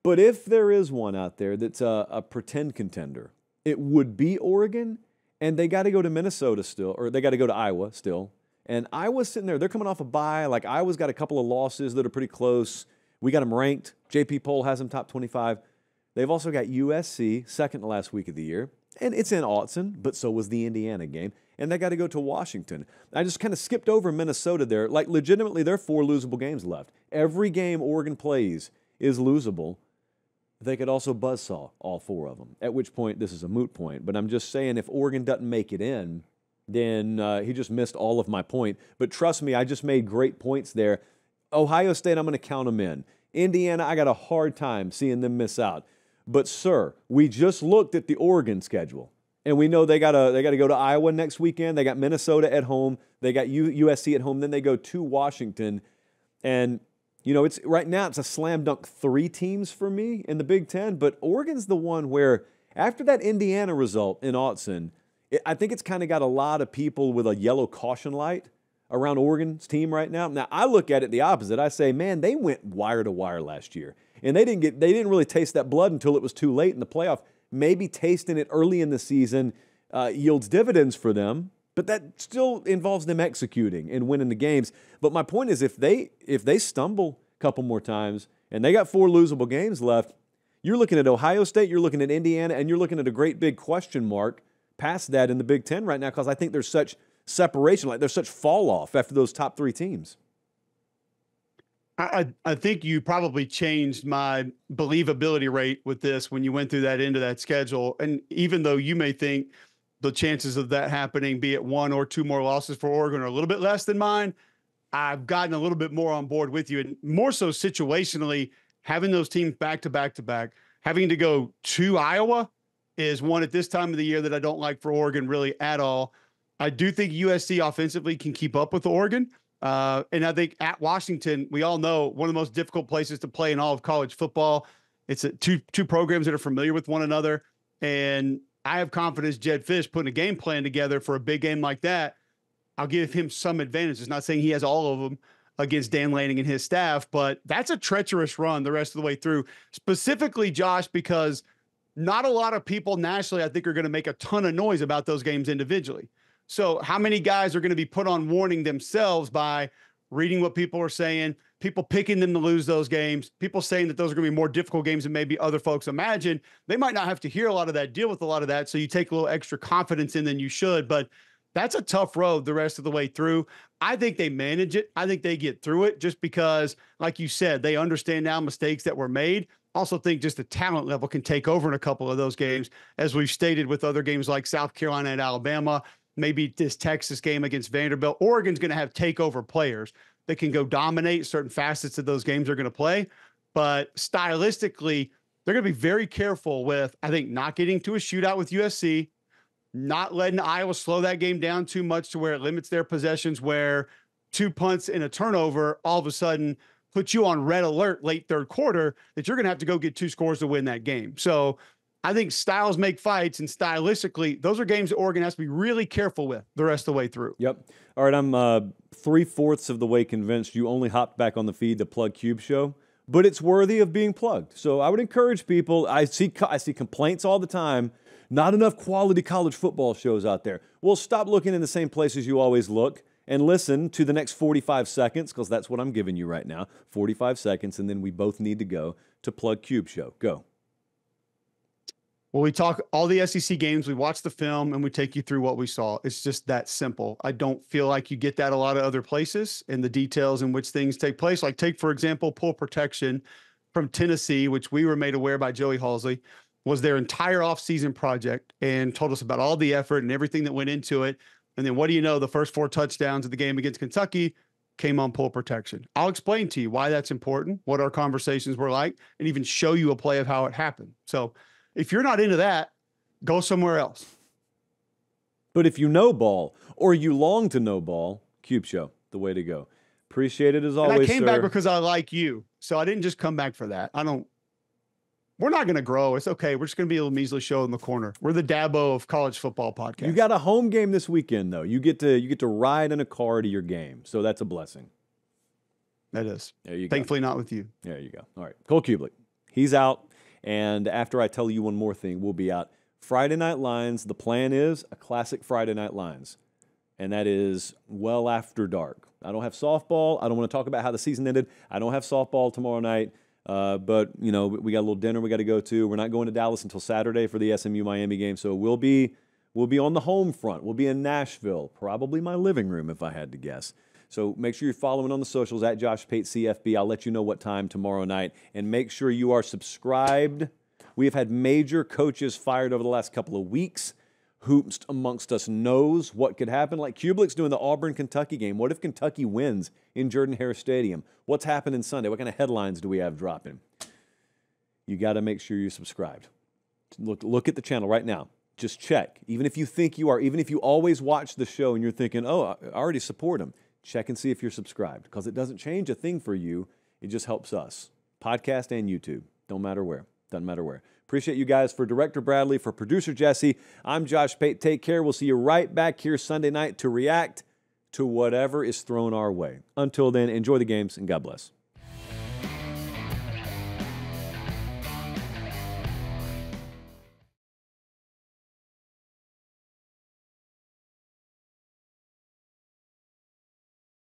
but if there is one out there that's a pretend contender, it would be Oregon. And they got to go to Minnesota still, or they got to go to Iowa still. And Iowa's sitting there. They're coming off a bye. Like, Iowa's got a couple of losses that are pretty close. We got them ranked. JP Poll has them top 25. They've also got USC, second to last week of the year. And it's in Autzen, but so was the Indiana game. And they got to go to Washington. I just kind of skipped over Minnesota there. Like, legitimately, there are 4 losable games left. Every game Oregon plays is losable. They could also buzzsaw all 4 of them, at which point this is a moot point. But I'm just saying, if Oregon doesn't make it in, then he just missed all of my point. But trust me, I just made great points there. Ohio State, I'm going to count them in. Indiana, I got a hard time seeing them miss out. But, sir, we just looked at the Oregon schedule, and we know they got to go to Iowa next weekend. They got Minnesota at home. They got USC at home. Then they go to Washington. And you know, right now it's a slam dunk 3 teams for me in the Big Ten, but Oregon's the one where after that Indiana result in Autzen, I think it's kind of got a lot of people with a yellow caution light around Oregon's team right now. Now, I look at it the opposite. I say, man, they went wire to wire last year, and they didn't really taste that blood until it was too late in the playoff. Maybe tasting it early in the season yields dividends for them. But that still involves them executing and winning the games. But my point is, if they stumble a couple more times and they got 4 losable games left, you're looking at Ohio State, you're looking at Indiana, and you're looking at a great big question mark past that in the Big Ten right now, because I think there's such separation, like there's such fall off after those top 3 teams. I think you probably changed my believability rate with this when you went through that end of that schedule. And even though you may think the chances of that happening, be it 1 or 2 more losses for Oregon, are a little bit less than mine, I've gotten a little bit more on board with you. And more so situationally, having those teams back to back to back, having to go to Iowa is one at this time of the year that I don't like for Oregon really at all. I do think USC offensively can keep up with Oregon. And I think at Washington, we all know one of the most difficult places to play in all of college football. It's two programs that are familiar with one another. And I have confidence Jed Fish putting a game plan together for a big game like that. I'll give him some advantages. Not saying he has all of them against Dan Lanning and his staff, but that's a treacherous run the rest of the way through. Specifically, Josh, because not a lot of people nationally, I think, are going to make a ton of noise about those games individually. So how many guys are going to be put on warning themselves by reading what people are saying, people picking them to lose those games, people saying that those are going to be more difficult games than maybe other folks imagine? They might not have to hear a lot of that, deal with a lot of that, so you take a little extra confidence in than you should. But That's a tough road the rest of the way through. I think they manage it. I think they get through it just because, like you said, they understand now mistakes that were made. Also think just the talent level can take over in a couple of those games, as we've stated with other games like South Carolina and Alabama, maybe this Texas game against Vanderbilt. Oregon's going to have takeover players that can go dominate certain facets of those games they're going to play. But stylistically, they're going to be very careful with, I think, not getting to a shootout with USC, not letting Iowa slow that game down too much to where it limits their possessions, where 2 punts and a turnover all of a sudden put you on red alert late third quarter that you're going to have to go get 2 scores to win that game. So I think styles make fights, and stylistically, those are games that Oregon has to be really careful with the rest of the way through. Yep. All right, I'm 3/4 of the way convinced you only hopped back on the feed to plug Cube Show, but it's worthy of being plugged. So I would encourage people. I see complaints all the time. Not enough quality college football shows out there. Well, stop looking in the same places you always look and listen to the next 45 seconds, because that's what I'm giving you right now, 45 seconds, and then we both need to go to plug Cube Show. Go. Well, we talk all the SEC games, we watch the film, and we take you through what we saw. It's just that simple. I don't feel like you get that a lot of other places, and the details in which things take place. Like take, for example, pull protection from Tennessee, which we were made aware by Joey Halsley, was their entire offseason project, and told us about all the effort and everything that went into it. And then what do you know? The first 4 touchdowns of the game against Kentucky came on pull protection. I'll explain to you why that's important, what our conversations were like, and even show you a play of how it happened. So if you're not into that, go somewhere else. But if you know ball, or you long to know ball, Cube Show, the way to go. Appreciate it as always, And I came sir. back because I like you. So I didn't just come back for that. We're not going to grow. It's okay. We're just going to be a little measly show in the corner. We're the Dabo of college football podcast. You got a home game this weekend, though. You get to ride in a car to your game, so that's a blessing. That is. There you go. Thankfully, not with you. There you go. All right, Cole Cubelic, he's out, and after I tell you one more thing, we'll be out. Friday Night Lines. The plan is a classic Friday Night Lines, and that is well after dark. I don't have softball. I don't want to talk about how the season ended. I don't have softball tomorrow night. But, you know, we got a little dinner we got to go to. We're not going to Dallas until Saturday for the SMU-Miami game, so we'll be on the home front. We'll be in Nashville, probably my living room if I had to guess. So make sure you're following on the socials at Josh Pate CFB. I'll let you know what time tomorrow night. And make sure you are subscribed. We have had major coaches fired over the last couple of weeks. Hoops amongst us knows what could happen. Like Cubelic's doing the Auburn-Kentucky game. What if Kentucky wins in Jordan-Hare Stadium? What's happening Sunday? What kind of headlines do we have dropping? You got to make sure you're subscribed. Look at the channel right now. Just check. Even if you think you are, even if you always watch the show and you're thinking, oh, I already support them, check and see if you're subscribed, because it doesn't change a thing for you. It just helps us. Podcast and YouTube. Don't matter where. Doesn't matter where. Appreciate you guys. For Director Bradley, for Producer Jesse, I'm Josh Pate. Take care. We'll see you right back here Sunday night to react to whatever is thrown our way. Until then, enjoy the games and God bless.